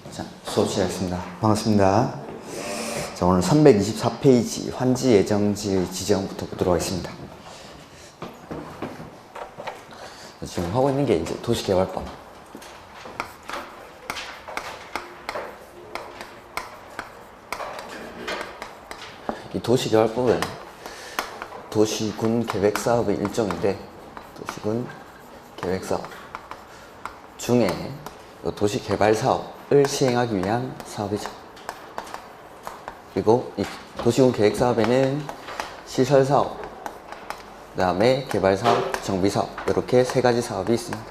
자, 수업 시작하겠습니다. 반갑습니다. 자, 오늘 324페이지 환지 예정지 지정부터 보도록 하겠습니다. 지금 하고 있는 게 이제 도시개발법. 이 도시개발법은 도시군 계획사업의 일종인데, 도시군 계획사업 중에 도시개발사업을 시행하기 위한 사업이죠. 그리고 이 도시군 계획사업에는 시설사업, 그 다음에 개발사업, 정비사업, 이렇게 세 가지 사업이 있습니다.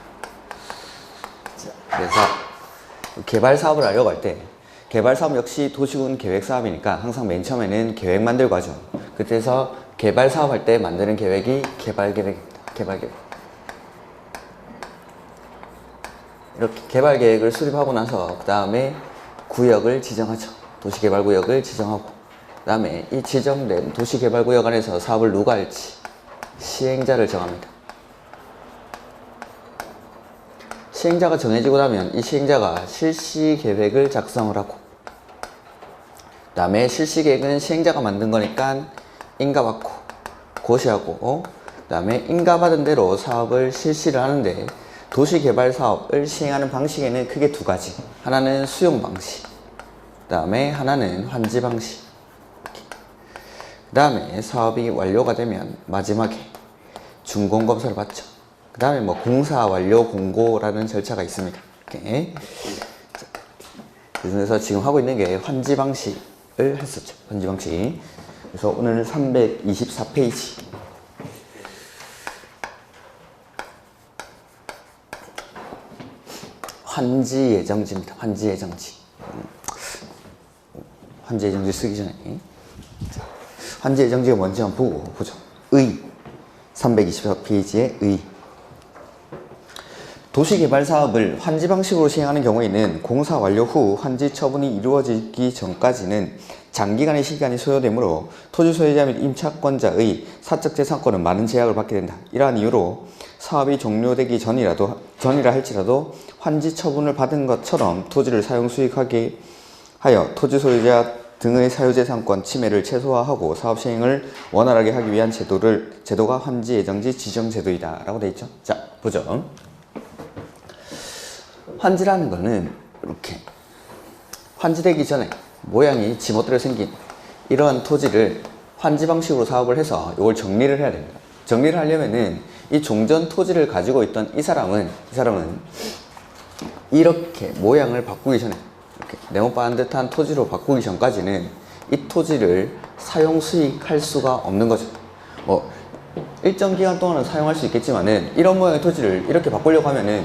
그래서 개발사업을 하려고 할 때, 개발사업 역시 도시군 계획사업이니까 항상 맨 처음에는 계획 만들고 하죠. 그래서 개발사업 할 때 만드는 계획이 개발계획입니다. 개발계획. 이렇게 개발계획을 수립하고 나서 그 다음에 구역을 지정하죠. 도시개발구역을 지정하고, 그 다음에 이 지정된 도시개발구역 안에서 사업을 누가 할지 시행자를 정합니다. 시행자가 정해지고 나면 이 시행자가 실시계획을 작성을 하고, 그 다음에 실시계획은 시행자가 만든 거니까 인가받고 고시하고, 그 다음에 인가받은 대로 사업을 실시를 하는데, 도시개발사업을 시행하는 방식에는 크게 두 가지. 하나는 수용 방식, 그 다음에 하나는 환지 방식. 그 다음에 사업이 완료가 되면 마지막에 준공검사를 받죠. 그 다음에 공사 완료 공고라는 절차가 있습니다. 이렇게. 그래서 지금 하고 있는 게 환지 방식을 했었죠. 환지 방식. 그래서 오늘 324페이지. 환지 예정지입니다. 환지 예정지. 환지 예정지 쓰기 전에 환지 예정지가 뭔지 한번 보죠. 의. 324페이지의 의. 도시개발사업을 환지 방식으로 시행하는 경우에는 공사 완료 후 환지 처분이 이루어지기 전까지는 장기간의 시간이 소요되므로 토지 소유자 및 임차권자의 사적 재산권은 많은 제약을 받게 된다. 이러한 이유로 사업이 종료되기 전이라 할지라도 환지 처분을 받은 것처럼 토지를 사용 수익하게 하여 토지 소유자 등의 사유재산권 침해를 최소화하고 사업 시행을 원활하게 하기 위한 제도가 환지 예정지 지정제도이다 라고 되어 있죠. 자, 보죠. 환지라는 거는 이렇게 환지되기 전에 모양이 지멋대로 생긴 이러한 토지를 환지 방식으로 사업을 해서 이걸 정리를 해야 됩니다. 정리를 하려면은 이 종전 토지를 가지고 있던 이 사람은 이렇게 모양을 바꾸기 전에, 이렇게 네모 반듯한 토지로 바꾸기 전까지는 이 토지를 사용 수익할 수가 없는 거죠. 일정 기간 동안은 사용할 수 있겠지만은 이런 모양의 토지를 이렇게 바꾸려고 하면은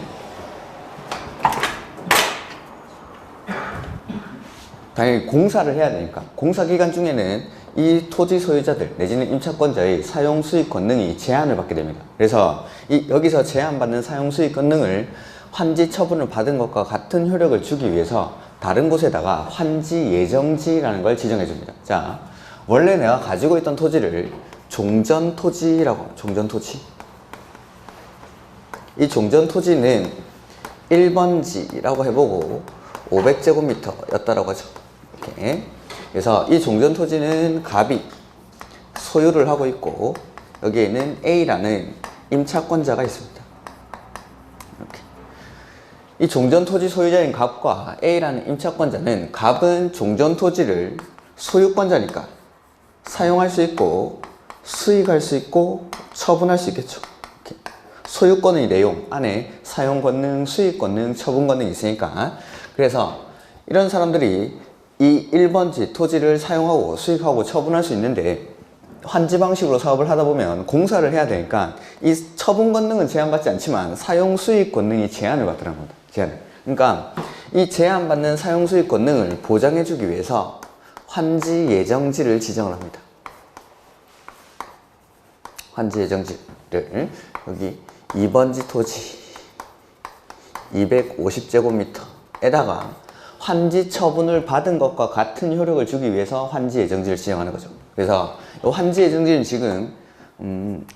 당연히 공사를 해야 되니까, 공사 기간 중에는 이 토지 소유자들 내지는 임차권자의 사용 수익 권능이 제한을 받게 됩니다. 그래서 여기서 제한받는 사용 수익 권능을 환지 처분을 받은 것과 같은 효력을 주기 위해서 다른 곳에다가 환지 예정지라는 걸 지정해 줍니다. 자, 원래 내가 가지고 있던 토지를 종전토지라고, 종전토지. 이 종전토지는 1번지라고 해보고 500제곱미터 였다라고 하죠. 이렇게. 그래서 이 종전토지는 갑이 소유를 하고 있고, 여기에는 A라는 임차권자가 있습니다. 이렇게. 이 종전토지 소유자인 갑과 A라는 임차권자는, 갑은 종전토지를 소유권자니까 사용할 수 있고 수익할 수 있고 처분할 수 있겠죠. 이렇게. 소유권의 내용 안에 사용권능, 수익권능, 처분권능이 있으니까, 그래서 이런 사람들이 이 1번지 토지를 사용하고 수익하고 처분할 수 있는데, 환지 방식으로 사업을 하다 보면 공사를 해야 되니까 이 처분 권능은 제한받지 않지만 사용 수익 권능이 제한을 받더라는 겁니다. 제한을. 그러니까 이 제한받는 사용 수익 권능을 보장해 주기 위해서 환지 예정지를 지정을 합니다. 환지 예정지를 여기 2번지 토지 250제곱미터에다가 환지 처분을 받은 것과 같은 효력을 주기 위해서 환지 예정지를 지정하는 거죠. 그래서 이 환지 예정지는 지금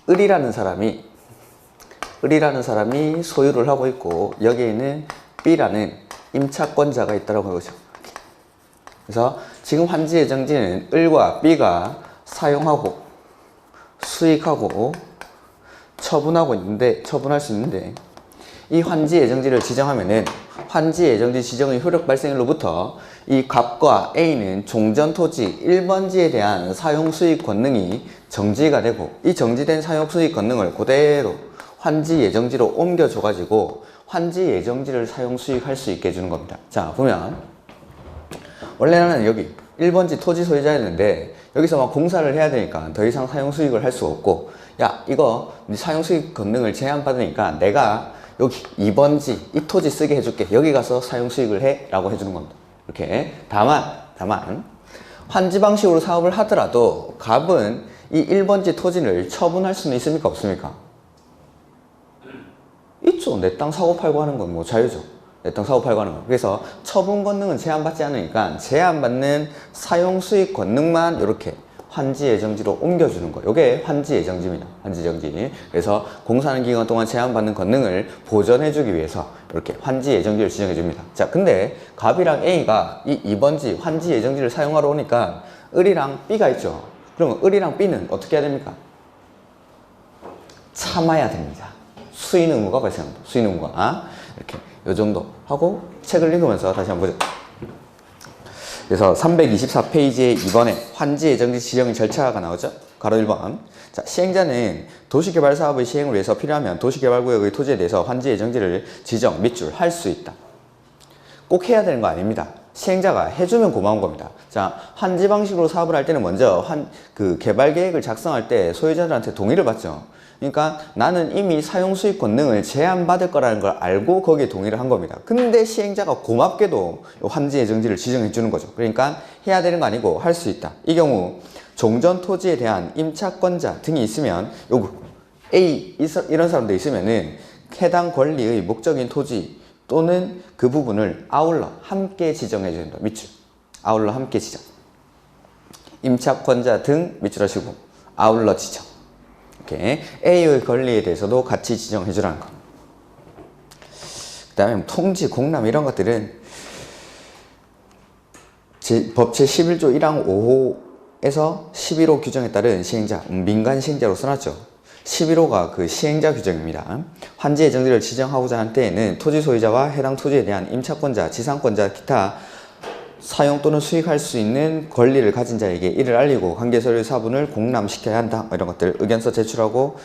을이라는 사람이 소유를 하고 있고, 여기에는 B라는 임차권자가 있다라고 하죠. 그래서 지금 환지 예정지는 을과 B가 사용하고 수익하고 처분할 수 있는데 이 환지 예정지를 지정하면은 환지 예정지 지정의 효력 발생일로부터 이 갑과 A는 종전 토지 1번지에 대한 사용 수익 권능이 정지가 되고 이 정지된 사용 수익 권능을 그대로 환지 예정지로 옮겨줘 가지고 환지 예정지를 사용 수익할 수 있게 해주는 겁니다. 자, 보면 원래는 여기 1번지 토지 소유자였는데 여기서 막 공사를 해야 되니까 더 이상 사용 수익을 할 수가 없고, 야, 이거 네 사용 수익 권능을 제한받으니까 내가 여기 2번지 이 토지 쓰게 해줄게. 여기 가서 사용 수익을 해 라고 해주는 겁니다. 이렇게. 다만 환지 방식으로 사업을 하더라도 갑은 이 1번지 토지를 처분할 수는 있습니까? 없습니까? 있죠. 내 땅 사고 팔고 하는 건 뭐 자유죠. 내 땅 사고 팔고 하는 거. 그래서 처분 권능은 제한받지 않으니까 제한받는 사용 수익 권능만 이렇게 환지 예정지로 옮겨주는 거. 이게 환지 예정지입니다. 환지 예정지. 그래서 공사하는 기간 동안 제한받는 권능을 보전해주기 위해서 이렇게 환지 예정지를 지정해줍니다. 자, 근데 갑이랑 A가 이 2번지 환지 예정지를 사용하러 오니까 을이랑 B가 있죠. 그러면 을이랑 B는 어떻게 해야 됩니까? 참아야 됩니다. 수인 의무가 발생합니다. 수인 의무가. 이렇게 요 정도 하고 책을 읽으면서 다시 한번 보죠. 그래서 324페이지에 2번에 환지 예정지 지정 절차가 나오죠. 가로 1번. 자, 시행자는 도시개발 사업의 시행을 위해서 필요하면 도시개발구역의 토지에 대해서 환지 예정지를 지정, 밑줄할 수 있다. 꼭 해야 되는 거 아닙니다. 시행자가 해주면 고마운 겁니다. 자, 환지 방식으로 사업을 할 때는 먼저 개발 계획을 작성할 때 소유자들한테 동의를 받죠. 그러니까 나는 이미 사용 수익 권능을 제한받을 거라는 걸 알고 거기에 동의를 한 겁니다. 근데 시행자가 고맙게도 환지 예정지를 지정해 주는 거죠. 그러니까 해야 되는 거 아니고 할 수 있다. 이 경우 종전 토지에 대한 임차권자 등이 있으면 요구 A 이런 사람도 있으면은 해당 권리의 목적인 토지 또는 그 부분을 아울러 함께 지정해 준다. 밑줄. 아울러 함께 지정. 임차권자 등 밑줄 하시고 아울러 지정. 이렇게 A의 권리에 대해서도 같이 지정해 주라는 거. 그 다음에 통지, 공람 이런 것들은 법 제11조 1항 5호에서 11호 규정에 따른 시행자, 민간 시행자로 써놨죠. 11호가 그 시행자 규정입니다. 환지 예정지를 지정하고자 할 때에는 토지 소유자와 해당 토지에 대한 임차권자, 지상권자, 기타 사용 또는 수익할 수 있는 권리를 가진 자에게 이를 알리고 관계서류 사본을 공람시켜야 한다. 이런 것들 의견서 제출하고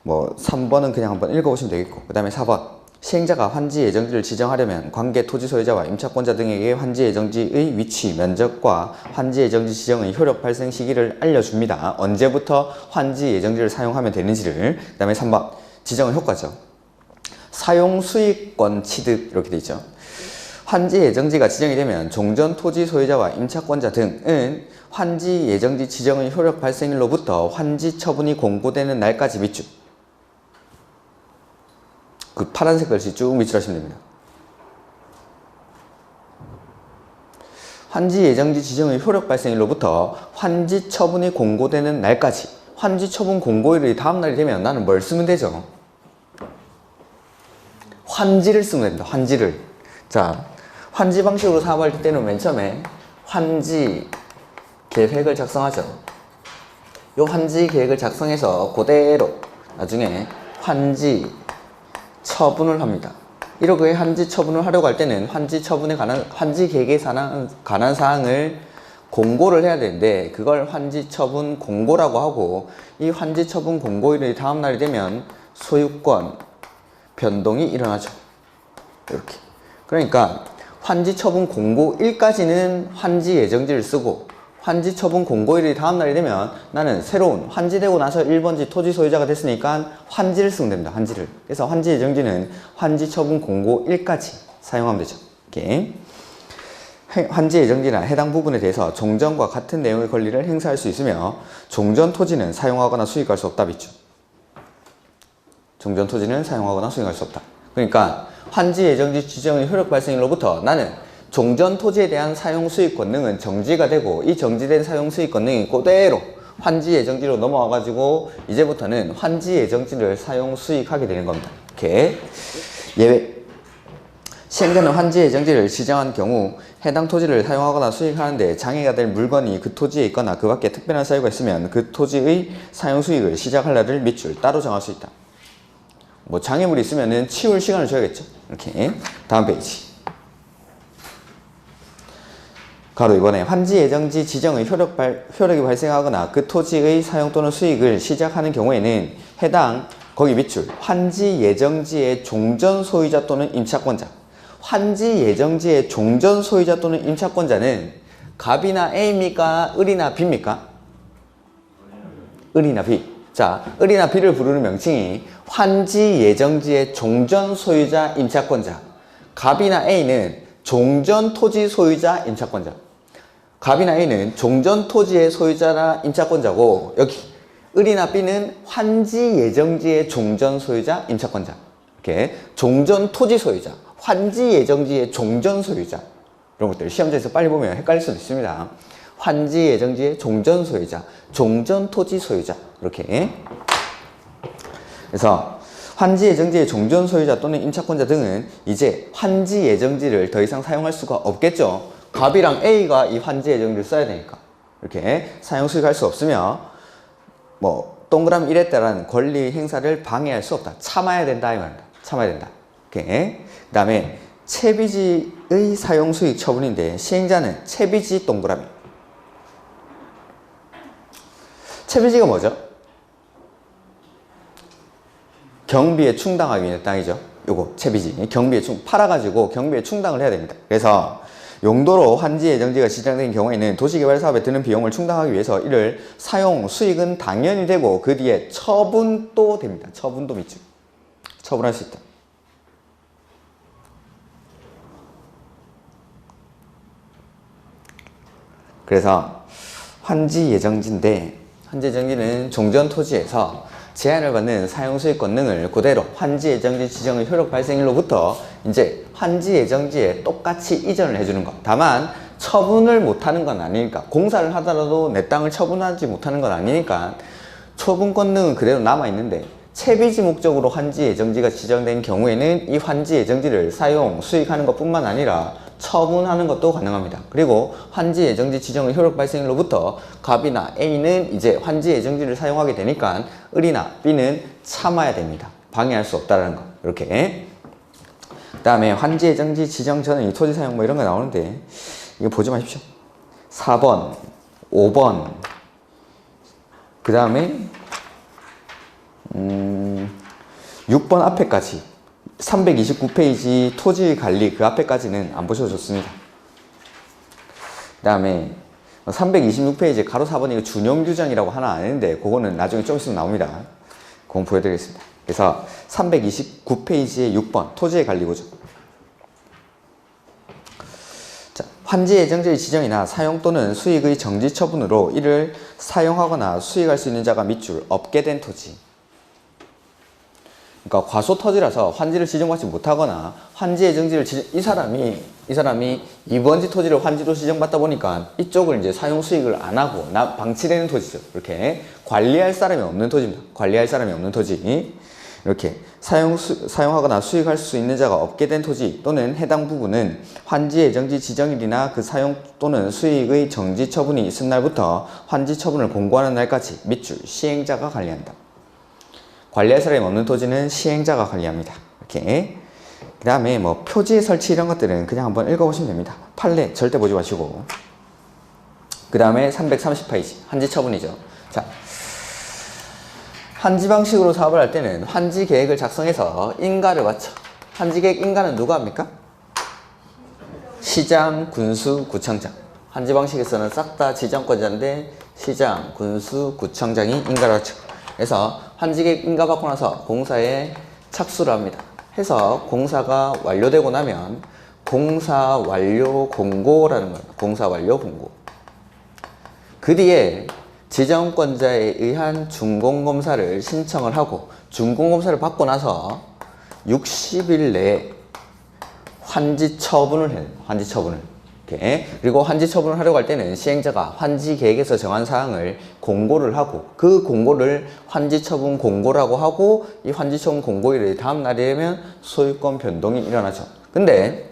3번은 그냥 한번 읽어보시면 되겠고, 그 다음에 4번 시행자가 환지 예정지를 지정하려면 관계 토지 소유자와 임차권자 등에게 환지 예정지의 위치, 면적과 환지 예정지 지정의 효력 발생 시기를 알려줍니다. 언제부터 환지 예정지를 사용하면 되는지를. 그 다음에 3번 지정의 효과죠. 사용 수익권 취득 이렇게 돼 있죠. 환지 예정지가 지정이 되면 종전 토지 소유자와 임차권자 등은 환지 예정지 지정의 효력 발생일로부터 환지 처분이 공고되는 날까지 밑줄. 그 파란색 글씨 쭉 밑줄하시면 됩니다. 환지 예정지 지정의 효력 발생일로부터 환지 처분이 공고되는 날까지. 환지 처분 공고일이 다음 날이 되면 나는 뭘 쓰면 되죠? 환지를 쓰면 됩니다. 환지를. 자, 환지 방식으로 사업할 때는 맨 처음에 환지 계획을 작성하죠. 이 환지 계획을 작성해서 그대로 나중에 환지 처분을 합니다. 이렇게 환지 처분을 하려고 할 때는 환지 처분에 관한 환지 계획에 관한 사항을 공고를 해야 되는데 그걸 환지 처분 공고라고 하고, 이 환지 처분 공고일이 다음 날이 되면 소유권 변동이 일어나죠. 이렇게. 그러니까 환지 처분 공고일까지는 환지 예정지를 쓰고, 환지 처분 공고일이 다음 날이 되면 나는 새로운 환지되고 나서 1번지 토지 소유자가 됐으니까 환지를 쓰면 됩니다. 환지를. 그래서 환지 예정지는 환지 처분 공고일까지 사용하면 되죠. 이렇게. 환지 예정지나 해당 부분에 대해서 종전과 같은 내용의 권리를 행사할 수 있으며 종전 토지는 사용하거나 수익할 수 없다. 밑줄. 종전 토지는 사용하거나 수익할 수 없다. 그러니까 환지 예정지 지정의 효력 발생일로부터 나는 종전 토지에 대한 사용 수익 권능은 정지가 되고, 이 정지된 사용 수익 권능이 그대로 환지 예정지로 넘어와 가지고 이제부터는 환지 예정지를 사용 수익하게 되는 겁니다. 이렇게. 예외. 시행자는 환지 예정지를 지정한 경우 해당 토지를 사용하거나 수익하는데 장애가 될 물건이 그 토지에 있거나 그 밖에 특별한 사유가 있으면 그 토지의 사용 수익을 시작할 날을 밑줄 따로 정할 수 있다. 뭐 장애물이 있으면은 치울 시간을 줘야겠죠. 이렇게. 다음 페이지. 가로 이번에 환지 예정지 지정의 효력이 발생하거나 그 토지의 사용 또는 수익을 시작하는 경우에는 해당 거기 밑줄 환지 예정지의 종전 소유자 또는 임차권자. 환지 예정지의 종전 소유자 또는 임차권자는 갑이나 A입니까? 을이나 B입니까? 을이나 B. 자, 을이나 B를 부르는 명칭이 환지 예정지의 종전 소유자 임차권자. 갑이나 A는 종전 토지 소유자 임차권자. 갑이나 A는 종전 토지의 소유자나 임차권자고 여기 을이나 B는 환지 예정지의 종전 소유자 임차권자. 이렇게 종전 토지 소유자, 환지 예정지의 종전 소유자 이런 것들 시험지에서 빨리 보면 헷갈릴 수도 있습니다. 환지 예정지의 종전 소유자, 종전 토지 소유자 이렇게. 그래서 환지 예정지의 종전 소유자 또는 임차권자 등은 이제 환지 예정지를 더 이상 사용할 수가 없겠죠. 갑이랑 A가 이 환지 예정지를 써야 되니까 이렇게 사용 수익할 수 없으며 뭐 동그라미 1에 따른 권리 행사를 방해할 수 없다. 참아야 된다 이 말입니다. 참아야 된다. 이렇게. 그 다음에 채비지의 사용 수익 처분인데 시행자는 채비지 동그라미. 채비지가 뭐죠? 경비에 충당하기 위한 땅이죠. 요거 채비지. 경비에 팔아가지고 경비에 충당을 해야 됩니다. 그래서 용도로 환지 예정지가 지정된 경우에는 도시개발 사업에 드는 비용을 충당하기 위해서 이를 사용 수익은 당연히 되고 그 뒤에 처분도 됩니다. 처분도 밑줄. 처분할 수 있다. 그래서 환지 예정지인데 환지 예정지는 종전 토지에서 제한을 받는 사용수익권 등을 그대로 환지 예정지 지정의 효력 발생일로부터 이제 환지 예정지에 똑같이 이전을 해주는 것. 다만 처분을 못하는 건 아니니까 공사를 하더라도 내 땅을 처분하지 못하는 건 아니니까 처분권 등은 그대로 남아있는데 채비지 목적으로 환지 예정지가 지정된 경우에는 이 환지 예정지를 사용, 수익하는 것뿐만 아니라 처분하는 것도 가능합니다. 그리고 환지 예정지 지정의 효력 발생일로부터 갑이나 A는 이제 환지 예정지를 사용하게 되니까 을이나 B는 참아야 됩니다. 방해할 수 없다는 거. 이렇게. 그 다음에 환지 예정지 지정 전에 이 토지 사용 뭐 이런 거 나오는데 이거 보지 마십시오. 4번, 5번. 그 다음에 6번 앞에까지 329페이지 토지 관리 그 앞에까지는 안 보셔도 좋습니다. 그 다음에 326페이지 가로 4번 이거 준용 규정이라고 하나 아는데 그거는 나중에 좀 있으면 나옵니다. 그건 보여드리겠습니다. 그래서 329페이지의 6번 토지의 관리 구조. 자, 환지 예정지의 지정이나 사용 또는 수익의 정지 처분으로 이를 사용하거나 수익할 수 있는 자가 밑줄 없게 된 토지. 그러니까 과소 토지라서 환지를 지정받지 못하거나 환지 예정지를 이 사람이 이번지 토지를 환지로 지정받다 보니까 이쪽을 이제 사용 수익을 안 하고 방치되는 토지죠. 이렇게 관리할 사람이 없는 토지입니다. 관리할 사람이 없는 토지. 이렇게 사용하거나 수익할 수 있는 자가 없게 된 토지 또는 해당 부분은 환지 예정지 지정일이나 그 사용 또는 수익의 정지 처분이 있은 날부터 환지 처분을 공고하는 날까지 밑줄 시행자가 관리한다. 관리할 사람이 없는 토지는 시행자가 관리합니다. 이렇게. 그 다음에 뭐 표지 설치 이런 것들은 그냥 한번 읽어보시면 됩니다. 판례 절대 보지 마시고. 그 다음에 330페이지 환지 처분이죠. 자, 환지 방식으로 사업을 할 때는 환지 계획을 작성해서 인가를 바쳐. 환지 계획 인가는 누가 합니까? 시장, 군수, 구청장. 환지 방식에서는 싹 다 지정권자인데 시장, 군수, 구청장이 인가를 바쳐. 그래서 환지계획 인가받고 나서 공사에 착수를 합니다. 해서 공사가 완료되고 나면 공사 완료 공고라는 거예요. 공사 완료 공고. 그 뒤에 지정권자에 의한 준공검사를 신청을 하고 준공검사를 받고 나서 60일 내에 환지 처분을 해요. 환지 처분을. 이렇게. 그리고 환지 처분을 하려고 할 때는 시행자가 환지 계획에서 정한 사항을 공고를 하고 그 공고를 환지 처분 공고라고 하고 이 환지 처분 공고일의 다음 날이 되면 소유권 변동이 일어나죠. 근데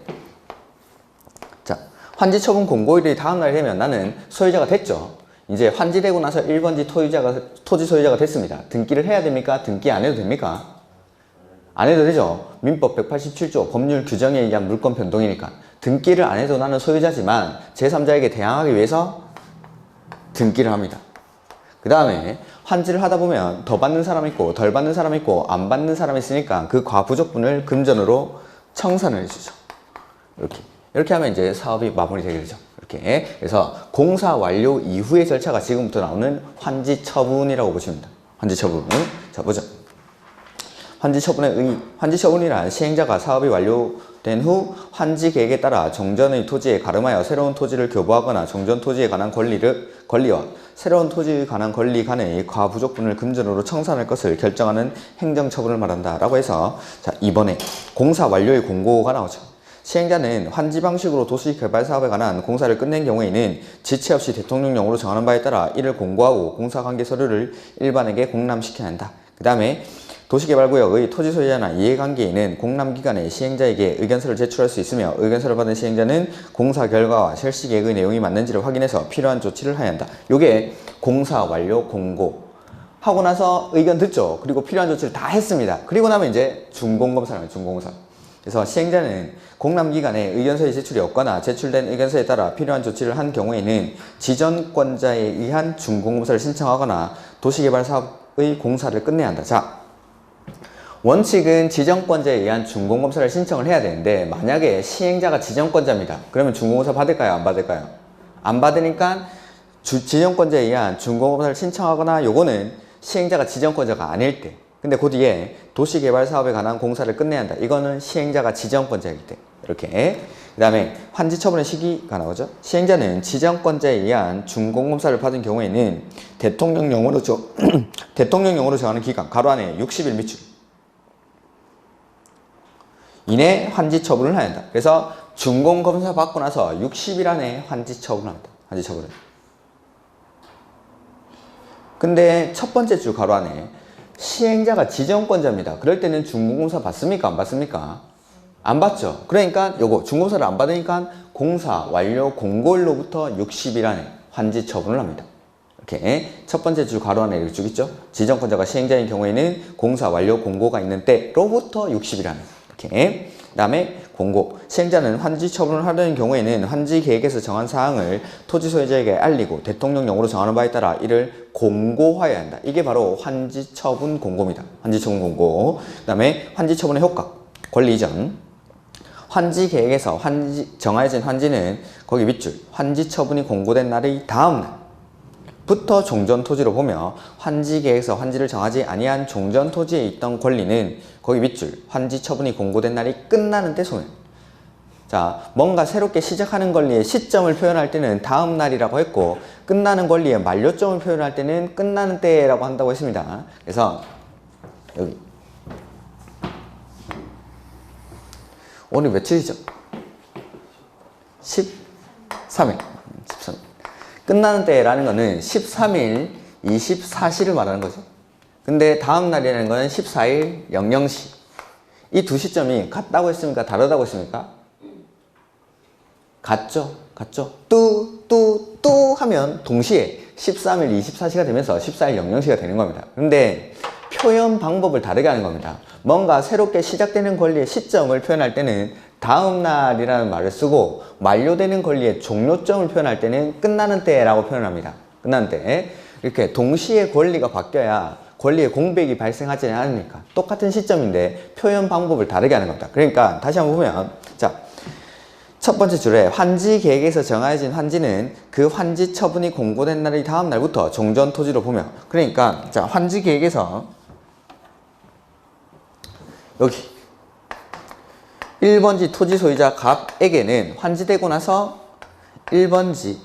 자, 환지 처분 공고일이 다음날 되면 나는 소유자가 됐죠. 이제 환지되고 나서 1번지 토지 소유자가 됐습니다. 등기를 해야 됩니까? 등기 안 해도 됩니까? 안 해도 되죠. 민법 187조 법률 규정에 의한 물권 변동이니까 등기를 안 해도 나는 소유자지만 제3자에게 대항하기 위해서 등기를 합니다. 그 다음에 환지를 하다 보면 더 받는 사람 있고 덜 받는 사람 있고 안 받는 사람 있으니까 그 과부족분을 금전으로 청산을 해주죠. 이렇게 하면 이제 사업이 마무리되게 되죠. 이렇게. 그래서 공사 완료 이후의 절차가 지금부터 나오는 환지 처분이라고 보시면 됩니다. 환지 처분. 자, 보죠. 환지 처분의 의의. 환지 처분이란 시행자가 사업이 완료된 후 환지 계획에 따라 종전의 토지에 가름하여 새로운 토지를 교부하거나 종전 토지에 관한 권리와 새로운 토지에 관한 권리 간의 과부족분을 금전으로 청산할 것을 결정하는 행정처분을 말한다 라고 해서 자, 이번에 공사 완료의 공고가 나오죠. 시행자는 환지 방식으로 도시개발 사업에 관한 공사를 끝낸 경우에는 지체 없이 대통령령으로 정하는 바에 따라 이를 공고하고 공사관계 서류를 일반에게 공람시켜야 한다. 그 다음에 도시개발구역의 토지 소유자나 이해관계인은 공람기관에 시행자에게 의견서를 제출할 수 있으며 의견서를 받은 시행자는 공사 결과와 실시 계획의 내용이 맞는지를 확인해서 필요한 조치를 해야 한다. 요게 공사 완료 공고 하고 나서 의견 듣죠. 그리고 필요한 조치를 다 했습니다. 그리고 나면 이제 준공검사를 해요. 준공검사. 그래서 시행자는 공람기관에 의견서의 제출이 없거나 제출된 의견서에 따라 필요한 조치를 한 경우에는 지정권자에 의한 준공검사를 신청하거나 도시개발 사업의 공사를 끝내야 한다. 자, 원칙은 지정권자에 의한 준공검사를 신청을 해야 되는데 만약에 시행자가 지정권자입니다. 그러면 준공검사 받을까요? 안 받을까요? 안 받으니까 지정권자에 의한 준공검사를 신청하거나 요거는 시행자가 지정권자가 아닐 때. 근데 그 뒤에 도시개발 사업에 관한 공사를 끝내야 한다. 이거는 시행자가 지정권자일 때. 이렇게. 그 다음에 환지 처분의 시기가 나오죠. 시행자는 지정권자에 의한 준공검사를 받은 경우에는 대통령령으로 정하는 기간 가로 안에 60일 미출 이내 환지 처분을 해야 한다. 그래서 준공검사 받고 나서 60일 안에 환지 처분을 합니다. 환지 처분을. 근데 첫 번째 줄 가로 안에 시행자가 지정권자입니다. 그럴 때는 준공검사 받습니까? 안 받습니까? 안 받죠. 그러니까 요거 준공사를 안 받으니까 공사 완료 공고일로부터 60일 안에 환지 처분을 합니다. 이렇게 첫 번째 줄 가로 안에 이렇게 쭉 있죠. 지정권자가 시행자인 경우에는 공사 완료 공고가 있는 때로부터 60일 안에 이렇게. 그 다음에 공고. 시행자는 환지 처분을 하려는 경우에는 환지 계획에서 정한 사항을 토지 소유자에게 알리고 대통령령으로 정하는 바에 따라 이를 공고하여야 한다. 이게 바로 환지 처분 공고입니다. 환지 처분 공고. 그 다음에 환지 처분의 효과. 권리 이전. 환지 계획에서 정해진 환지는 거기 밑줄 환지 처분이 공고된 날의 다음 날부터 종전 토지로 보며 환지 계획에서 환지를 정하지 아니한 종전 토지에 있던 권리는 거기 밑줄 환지 처분이 공고된 날이 끝나는 때 소멸. 자, 뭔가 새롭게 시작하는 권리의 시점을 표현할 때는 다음 날이라고 했고 끝나는 권리의 만료점을 표현할 때는 끝나는 때라고 한다고 했습니다. 그래서 여기 오늘 며칠이죠? 13일. 끝나는 때라는 거는 13일, 24시를 말하는 거죠. 근데 다음 날이라는 거는 14일, 00시. 이 두 시점이 같다고 했습니까? 다르다고 했습니까? 같죠? 같죠? 또 하면 동시에 13일, 24시가 되면서 14일, 00시가 되는 겁니다. 근데 표현 방법을 다르게 하는 겁니다. 뭔가 새롭게 시작되는 권리의 시점을 표현할 때는 다음 날이라는 말을 쓰고 만료되는 권리의 종료점을 표현할 때는 끝나는 때라고 표현합니다. 끝나는 때. 이렇게 동시에 권리가 바뀌어야 권리의 공백이 발생하지 않으니까 똑같은 시점인데 표현 방법을 다르게 하는 겁니다. 그러니까 다시 한번 보면 자, 첫 번째 줄에 환지 계획에서 정해진 환지는 그 환지 처분이 공고된 날의 다음 날부터 종전 토지로 보며 그러니까 자, 환지 계획에서 여기 1번지 토지 소유자 갑에게는 환지되고 나서 1번지를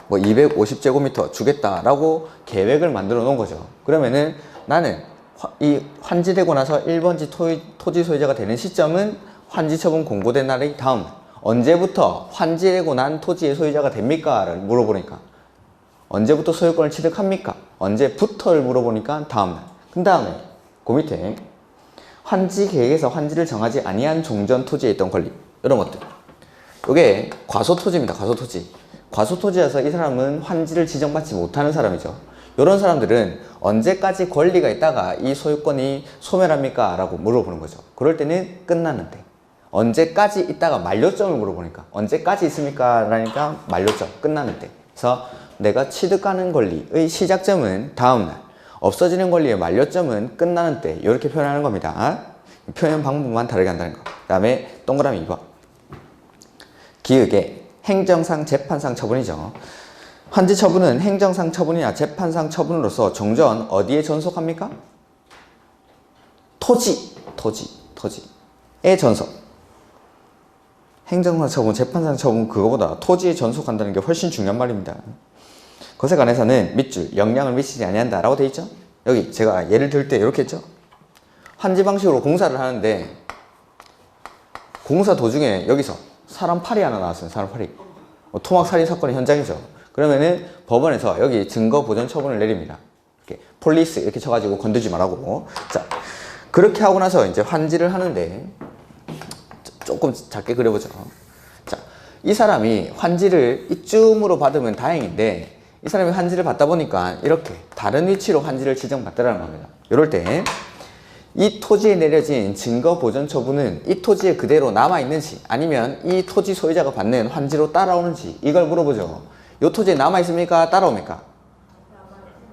뭐 250제곱미터 주겠다라고 계획을 만들어 놓은 거죠. 그러면은 나는 이 환지되고 나서 1번지 토지 소유자가 되는 시점은 환지 처분 공고된 날의 다음 날. 언제부터 환지되고 난 토지의 소유자가 됩니까? 를 물어보니까 언제부터 소유권을 취득합니까? 언제부터를 물어보니까 다음 날. 그 다음에 그 밑에 환지 계획에서 환지를 정하지 아니한 종전 토지에 있던 권리 이런 것들. 이게 과소토지입니다. 과소토지. 과소토지여서 이 사람은 환지를 지정받지 못하는 사람이죠. 이런 사람들은 언제까지 권리가 있다가 이 소유권이 소멸합니까? 라고 물어보는 거죠. 그럴 때는 끝났는데 언제까지 있다가 만료점을 물어보니까 언제까지 있습니까? 라니까 만료점 끝났는데. 그래서 내가 취득하는 권리의 시작점은 다음날, 없어지는 권리의 만료점은 끝나는 때 이렇게 표현하는 겁니다. 표현 방법만 다르게 한다는 거. 그 다음에 동그라미 2번 기획의 행정상 재판상 처분이죠. 환지 처분은 행정상 처분이나 재판상 처분으로서 종전 어디에 전속합니까? 토지에 전속. 행정상 처분, 재판상 처분 그거보다 토지에 전속한다는 게 훨씬 중요한 말입니다. 것에 관해서는 밑줄, 영향을 미치지 아니한다 라고 돼 있죠. 여기 제가 예를 들 때 이렇게 했죠. 환지 방식으로 공사를 하는데 공사 도중에 여기서 사람 팔이 하나 나왔어요. 사람 팔이. 토막 살인 사건의 현장이죠. 그러면은 법원에서 여기 증거 보전 처분을 내립니다. 이렇게 폴리스 이렇게 쳐가지고 건들지 말라고. 자, 그렇게 하고 나서 이제 환지를 하는데 조금 작게 그려보죠. 자, 이 사람이 환지를 이쯤으로 받으면 다행인데 이 사람이 환지를 받다 보니까 이렇게 다른 위치로 환지를 지정받더라는 겁니다. 이럴 때 이 토지에 내려진 증거 보전 처분은 이 토지에 그대로 남아있는지 아니면 이 토지 소유자가 받는 환지로 따라오는지 이걸 물어보죠. 이 토지에 남아있습니까? 따라옵니까?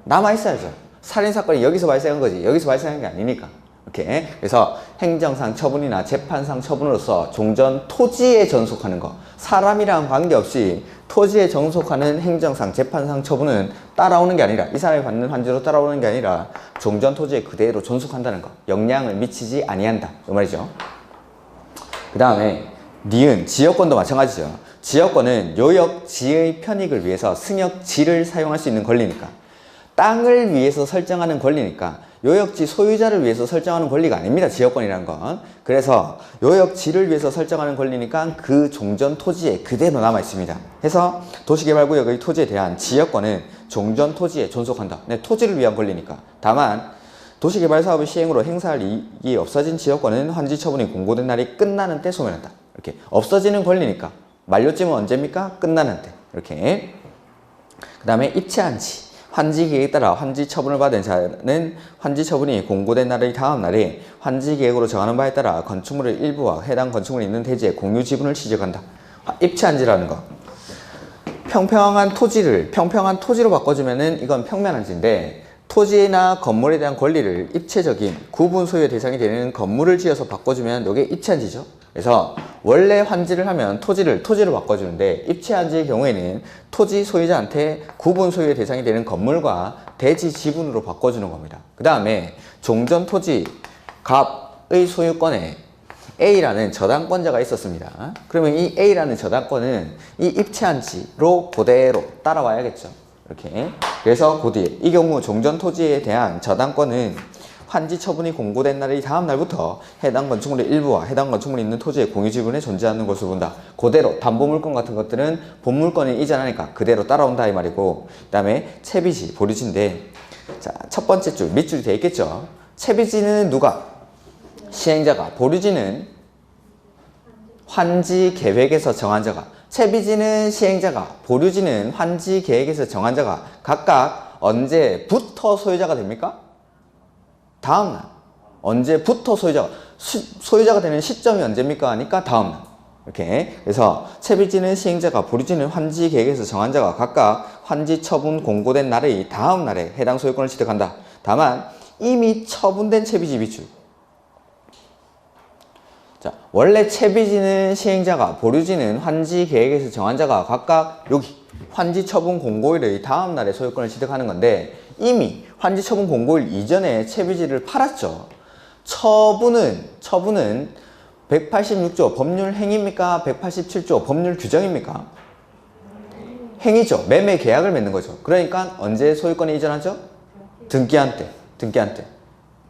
남아있어야죠. 살인사건이 여기서 발생한 거지 여기서 발생한 게 아니니까. 이렇게. 그래서 행정상 처분이나 재판상 처분으로서 종전 토지에 전속하는 거. 사람이랑 관계없이 토지에 전속하는 행정상 재판상 처분은 따라오는 게 아니라 이 사람이 받는 환지로 따라오는 게 아니라 종전 토지에 그대로 전속한다는 거. 영향을 미치지 아니한다. 이 말이죠. 그 다음에 니은 지역권도 마찬가지죠. 지역권은 요역지의 편익을 위해서 승역지를 사용할 수 있는 권리니까 땅을 위해서 설정하는 권리니까 요역지 소유자를 위해서 설정하는 권리가 아닙니다. 지역권이라는 건. 그래서 요역지를 위해서 설정하는 권리니까 그 종전 토지에 그대로 남아 있습니다. 해서 도시개발구역의 토지에 대한 지역권은 종전 토지에 존속한다. 네, 토지를 위한 권리니까. 다만 도시개발 사업의 시행으로 행사할 이익이 없어진 지역권은 환지 처분이 공고된 날이 끝나는 때 소멸한다. 이렇게 없어지는 권리니까 만료점은 언제입니까? 끝나는 때. 이렇게. 그 다음에 입체한 지. 환지 계획에 따라 환지 처분을 받은 자는 환지 처분이 공고된 날의 다음 날에 환지 계획으로 정하는 바에 따라 건축물의 일부와 해당 건축물이 있는 대지의 공유 지분을 취득한다. 입체한지라는 거. 평평한 토지로 바꿔주면은 이건 평면한지인데 토지나 건물에 대한 권리를 입체적인 구분 소유의 대상이 되는 건물을 지어서 바꿔주면 이게 입체한지죠. 그래서 원래 환지를 하면 토지로 바꿔주는데 입체한지의 경우에는 토지 소유자한테 구분 소유의 대상이 되는 건물과 대지 지분으로 바꿔주는 겁니다. 그 다음에 종전 토지 갑의 소유권에 A라는 저당권자가 있었습니다. 그러면 이 A라는 저당권은 이 입체한지로 그대로 따라와야겠죠. 이렇게. 그래서 그 뒤에 이 경우 종전 토지에 대한 저당권은 환지 처분이 공고된 날의 다음 날부터 해당 건축물의 일부와 해당 건축물이 있는 토지의 공유 지분에 존재하는 것으로 본다. 그대로 담보물권 같은 것들은 본물권이 이전하니까 그대로 따라온다 이 말이고, 그 다음에 채비지, 보류지인데 자, 첫 번째 줄 밑줄이 되어 있겠죠. 채비지는 누가? 시행자가. 보류지는 환지 계획에서 정한 자가. 채비지는 시행자가, 보류지는 환지 계획에서 정한 자가 각각 언제부터 소유자가 됩니까? 다음날. 언제부터 소유자가 되는 시점이 언제입니까? 하니까 다음날. 이렇게. 그래서 채비지는 시행자가, 보류지는 환지 계획에서 정한 자가 각각 환지 처분 공고된 날의 다음 날에 해당 소유권을 취득한다. 다만 이미 처분된 채비지 밑줄. 자, 원래 채비지는 시행자가, 보류지는 환지 계획에서 정한 자가 각각 여기 환지 처분 공고일의 다음 날에 소유권을 취득하는 건데 이미 환지 처분 공고일 이전에 채비지를 팔았죠. 처분은 186조 법률 행위입니까? 187조 법률 규정입니까? 행위죠. 매매 계약을 맺는 거죠. 그러니까 언제 소유권이 이전하죠? 등기한 때.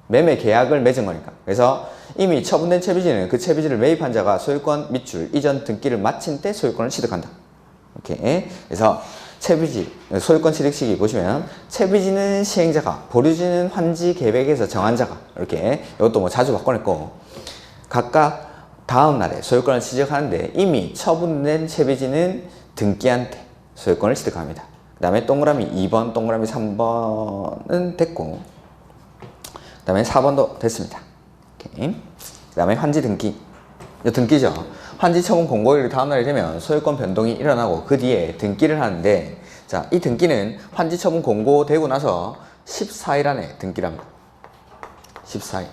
매매 계약을 맺은 거니까. 그래서 이미 처분된 채비지는 그 채비지를 매입한 자가 소유권 밑줄 이전 등기를 마친 때 소유권을 취득한다. 이렇게. 그래서 채비지, 소유권 취득 시기 보시면 채비지는 시행자가, 보류지는 환지 계획에서 정한 자가, 이렇게 이것도 뭐 자주 바꿔냈고, 각각 다음 날에 소유권을 취득하는데 이미 처분된 채비지는 등기한 때 소유권을 취득합니다. 그 다음에 동그라미 2번, 동그라미 3번은 됐고, 그 다음에 4번도 됐습니다. 그 다음에 환지 등기. 이 등기죠. 환지 처분 공고일이 다음 날이 되면 소유권 변동이 일어나고 그 뒤에 등기를 하는데, 자, 이 등기는 환지 처분 공고되고 나서 14일 안에 등기를 합니다. 14일.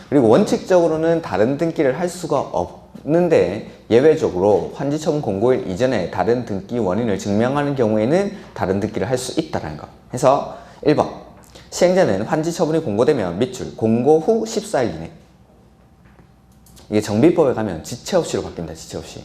그리고 원칙적으로는 다른 등기를 할 수가 없는데 예외적으로 환지 처분 공고일 이전에 다른 등기 원인을 증명하는 경우에는 다른 등기를 할 수 있다는 거. 해서 1번. 시행자는 환지 처분이 공고되면 밑줄 공고 후 14일 이내. 이게 정비법에 가면 지체 없이로 바뀝니다. 지체 없이.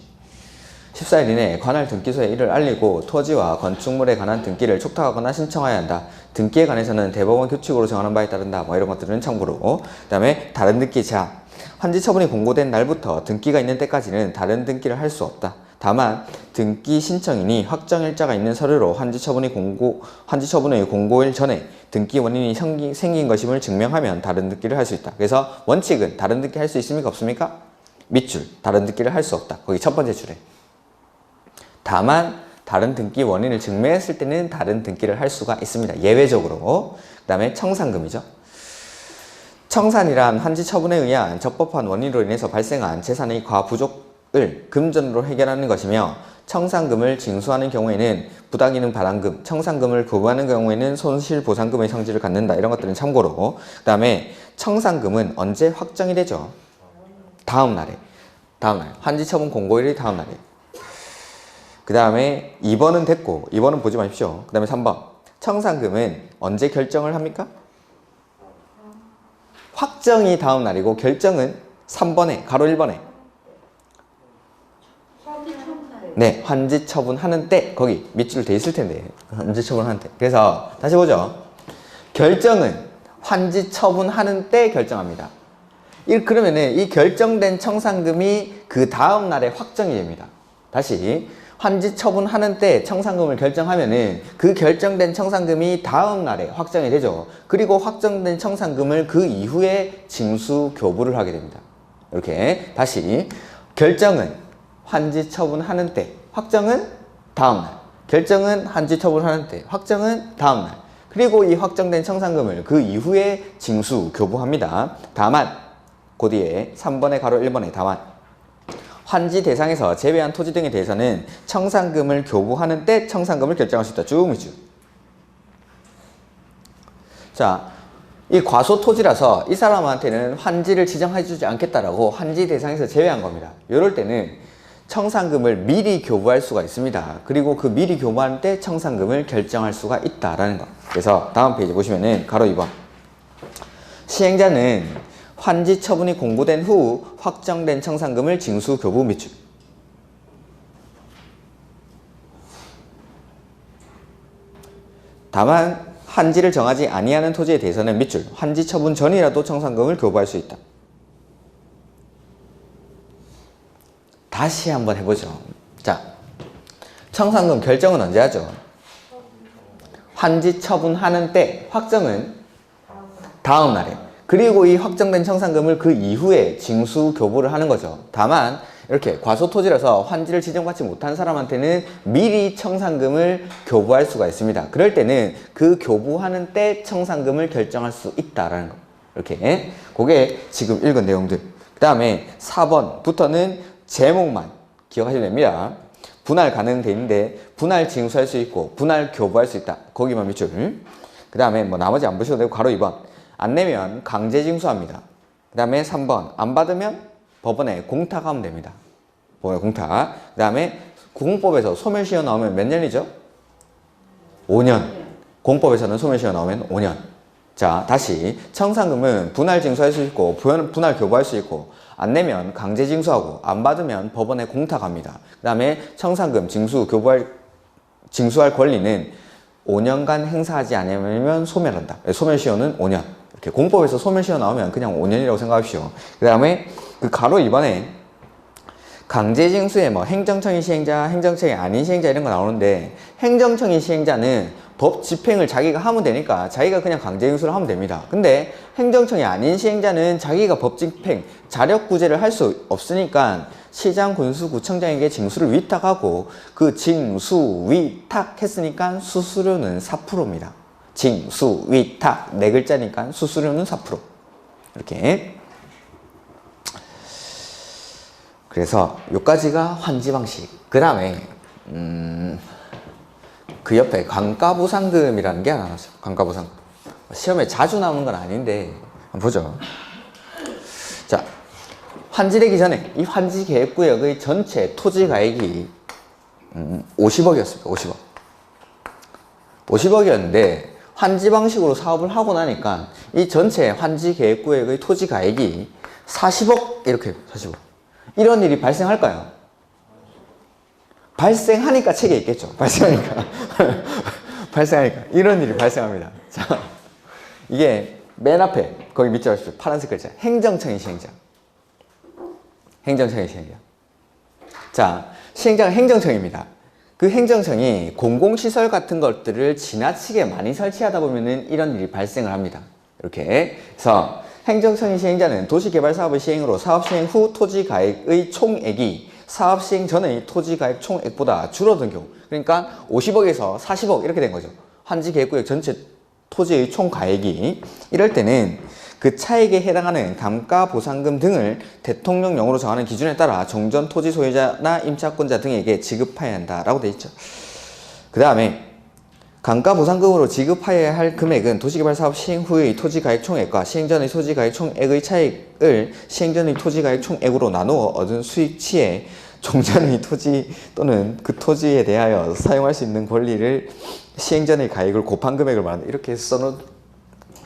14일 이내에 관할 등기소에 이를 알리고 토지와 건축물에 관한 등기를 촉탁하거나 신청해야 한다. 등기에 관해서는 대법원 규칙으로 정하는 바에 따른다. 뭐 이런 것들은 참고로. 그 다음에 다른 등기 제한. 환지 처분이 공고된 날부터 등기가 있는 때까지는 다른 등기를 할 수 없다. 다만 등기 신청인이 확정일자가 있는 서류로 환지 처분의 공고일 전에 등기 원인이 생긴 것임을 증명하면 다른 등기를 할 수 있다. 그래서 원칙은 다른 등기 할 수 있습니까? 없습니까? 밑줄 다른 등기를 할 수 없다. 거기 첫 번째 줄에. 다만 다른 등기 원인을 증명했을 때는 다른 등기를 할 수가 있습니다. 예외적으로. 그 다음에 청산금이죠. 청산이란 환지 처분에 의한 적법한 원인으로 인해서 발생한 재산의 과부족을 금전으로 해결하는 것이며, 청산금을 징수하는 경우에는 부당이능 반환금, 청산금을 거부하는 경우에는 손실보상금의 성질을 갖는다. 이런 것들은 참고로. 그 다음에 청산금은 언제 확정이 되죠? 다음 날에. 다음 날. 환지 처분 공고일이 다음 날에. 그 다음에 2번은 됐고, 2번은 보지 마십시오. 그 다음에 3번. 청산금은 언제 결정을 합니까? 확정이 다음 날이고 결정은 3번에, 가로 1번에. 네, 환지 처분하는 때, 거기 밑줄 돼 있을 텐데. 환지 처분하는 때. 그래서 다시 보죠. 결정은 환지 처분하는 때 결정합니다. 그러면은 이 결정된 청산금이 그 다음 날에 확정이 됩니다. 다시. 환지 처분하는 때 청산금을 결정하면은 그 결정된 청산금이 다음 날에 확정이 되죠. 그리고 확정된 청산금을 그 이후에 징수 교부를 하게 됩니다. 이렇게 다시 결정은 환지 처분하는 때, 확정은 다음 날. 결정은 환지 처분하는 때, 확정은 다음 날. 그리고 이 확정된 청산금을 그 이후에 징수 교부합니다. 다만 그 뒤에 3번의 가로 1번의 다만 환지 대상에서 제외한 토지 등에 대해서는 청산금을 교부하는 때 청산금을 결정할 수 있다. 쭉 밑줄. 자, 이 과소 토지라서 이 사람한테는 환지를 지정해주지 않겠다라고 환지 대상에서 제외한 겁니다. 이럴 때는 청산금을 미리 교부할 수가 있습니다. 그리고 그 미리 교부할 때 청산금을 결정할 수가 있다라는 거. 그래서 다음 페이지 보시면은 가로 2번. 시행자는 환지 처분이 공고된 후 확정된 청산금을 징수 교부 밑줄. 다만 환지를 정하지 아니하는 토지에 대해서는 밑줄 환지 처분 전이라도 청산금을 교부할 수 있다. 다시 한번 해보죠. 자, 청산금 결정은 언제 하죠? 환지 처분하는 때, 확정은 다음 날에. 그리고 이 확정된 청산금을 그 이후에 징수 교부를 하는 거죠. 다만 이렇게 과소토지라서 환지를 지정받지 못한 사람한테는 미리 청산금을 교부할 수가 있습니다. 그럴 때는 그 교부하는 때 청산금을 결정할 수 있다라는 거. 이렇게 그게 지금 읽은 내용들. 그 다음에 4번부터는 제목만 기억하시면 됩니다. 분할 가능돼 있는데 분할 징수할 수 있고 분할 교부할 수 있다. 거기만 밑줄. 그 다음에 뭐 나머지 안 보셔도 되고 가로 2번. 안 내면 강제 징수합니다. 그 다음에 3번. 안 받으면 법원에 공탁하면 됩니다. 법원에 공탁. 그 다음에 공법에서 소멸시효 나오면 몇 년이죠? 5년. 공법에서는 소멸시효 나오면 5년. 자, 다시 청산금은 분할 징수할 수 있고 분할 교부할 수 있고 안 내면 강제 징수하고 안 받으면 법원에 공탁합니다. 그 다음에 청산금 징수할 권리는 5년간 행사하지 않으면 소멸한다. 소멸시효는 5년. 이렇게 공법에서 소멸시효 나오면 그냥 5년이라고 생각하십시오. 그 다음에 그 가로 2번에 강제징수에 뭐 행정청이 시행자, 행정청이 아닌 시행자 이런 거 나오는데 행정청이 시행자는 법 집행을 자기가 하면 되니까 자기가 그냥 강제징수를 하면 됩니다. 근데 행정청이 아닌 시행자는 자기가 법 집행, 자력 구제를 할 수 없으니까 시장, 군수, 구청장에게 징수를 위탁하고 그 징수, 위탁했으니까 수수료는 4%입니다. 징수, 위탁 네 글자니까 수수료는 4%. 이렇게. 그래서 요까지가 환지 방식. 그 다음에 그 옆에 감가부상금이라는 게 하나 나왔어요. 감가부상금. 시험에 자주 나오는 건 아닌데 한번 보죠. 자, 환지되기 전에 이 환지 계획구역의 전체 토지 가액이 50억이었습니다. 50억. 50억이었는데 환지 방식으로 사업을 하고 나니까 이 전체 환지 계획구역의 토지 가액이 40억 이렇게 40억. 이런 일이 발생할까요? 발생하니까 책에 있겠죠. 발생하니까. 발생하니까. 이런 일이 발생합니다. 자, 이게 맨 앞에, 거기 밑줄 하십시오. 파란색 글자. 행정청이 시행자. 행정청이 시행자. 자, 시행자가 행정청입니다. 그 행정청이 공공시설 같은 것들을 지나치게 많이 설치하다 보면은 이런 일이 발생을 합니다. 이렇게. 그래서 행정청이 시행자는 도시개발사업의 시행으로 사업 시행 후 토지 가액의 총액이 사업 시행 전의 토지 가액 총액보다 줄어든 경우, 그러니까 50억에서 40억 이렇게 된 거죠. 환지 계획구역 전체 토지의 총 가액이. 이럴 때는 그 차액에 해당하는 감가보상금 등을 대통령령으로 정하는 기준에 따라 종전 토지 소유자나 임차권자 등에게 지급해야 한다라고 되어 있죠. 그 다음에 감가보상금으로 지급해야 할 금액은 도시개발사업 시행 후의 토지가액 총액과 시행 전의 토지가액 총액의 차액을 시행 전의 토지가액 총액으로 나누어 얻은 수익치에 종전의 토지 또는 그 토지에 대하여 사용할 수 있는 권리를 시행 전의 가액을 곱한 금액을 말한다. 이렇게 써놓을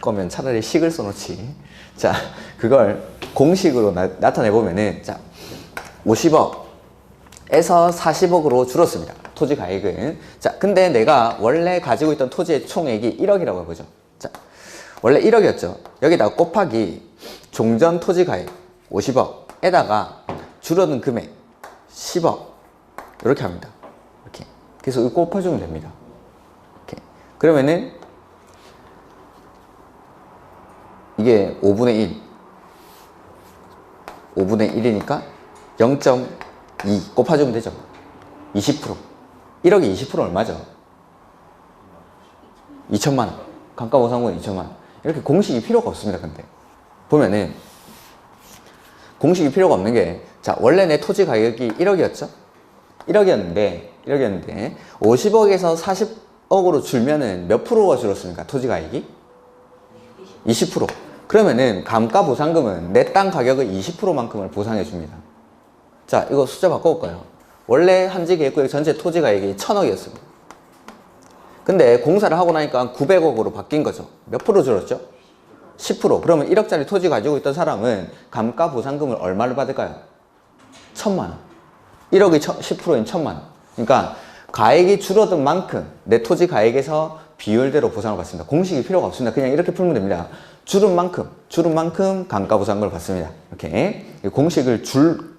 거면 차라리 식을 써놓지. 자, 그걸 공식으로 나타내보면은, 자, 50억에서 40억으로 줄었습니다. 토지 가액은. 자, 근데 내가 원래 가지고 있던 토지의 총액이 1억이라고 해보죠. 자, 원래 1억이었죠. 여기다가 곱하기 종전 토지 가액 50억에다가 줄어든 금액 10억. 이렇게 합니다. 이렇게. 그래서 이거 곱해주면 됩니다. 이렇게. 그러면은 이게 5분의 1. 5분의 1이니까 0.2 곱해주면 되죠. 20%. 1억이 20% 얼마죠? 2천만 원. 감가보상금은 2천만 원. 이렇게 공식이 필요가 없습니다. 근데 보면은 공식이 필요가 없는 게, 자, 원래 내 토지 가격이 1억이었죠? 1억이었는데 50억에서 40억으로 줄면은 몇 프로가 줄었습니까? 토지 가격이? 20%. 그러면은 감가보상금은 내 땅 가격의 20%만큼을 보상해 줍니다. 자, 이거 숫자 바꿔볼까요? 원래 한지 계획구역 전체 토지 가액이 1000억이었습니다. 근데 공사를 하고 나니까 900억으로 바뀐 거죠. 몇 프로 줄었죠? 10%. 그러면 1억짜리 토지 가지고 있던 사람은 감가보상금을 얼마를 받을까요? 1000만 원. 1억이 10%인 1000만 원. 그러니까 가액이 줄어든 만큼 내 토지 가액에서 비율대로 보상을 받습니다. 공식이 필요가 없습니다. 그냥 이렇게 풀면 됩니다. 줄은 만큼 감가보상금을 받습니다. 이렇게 공식을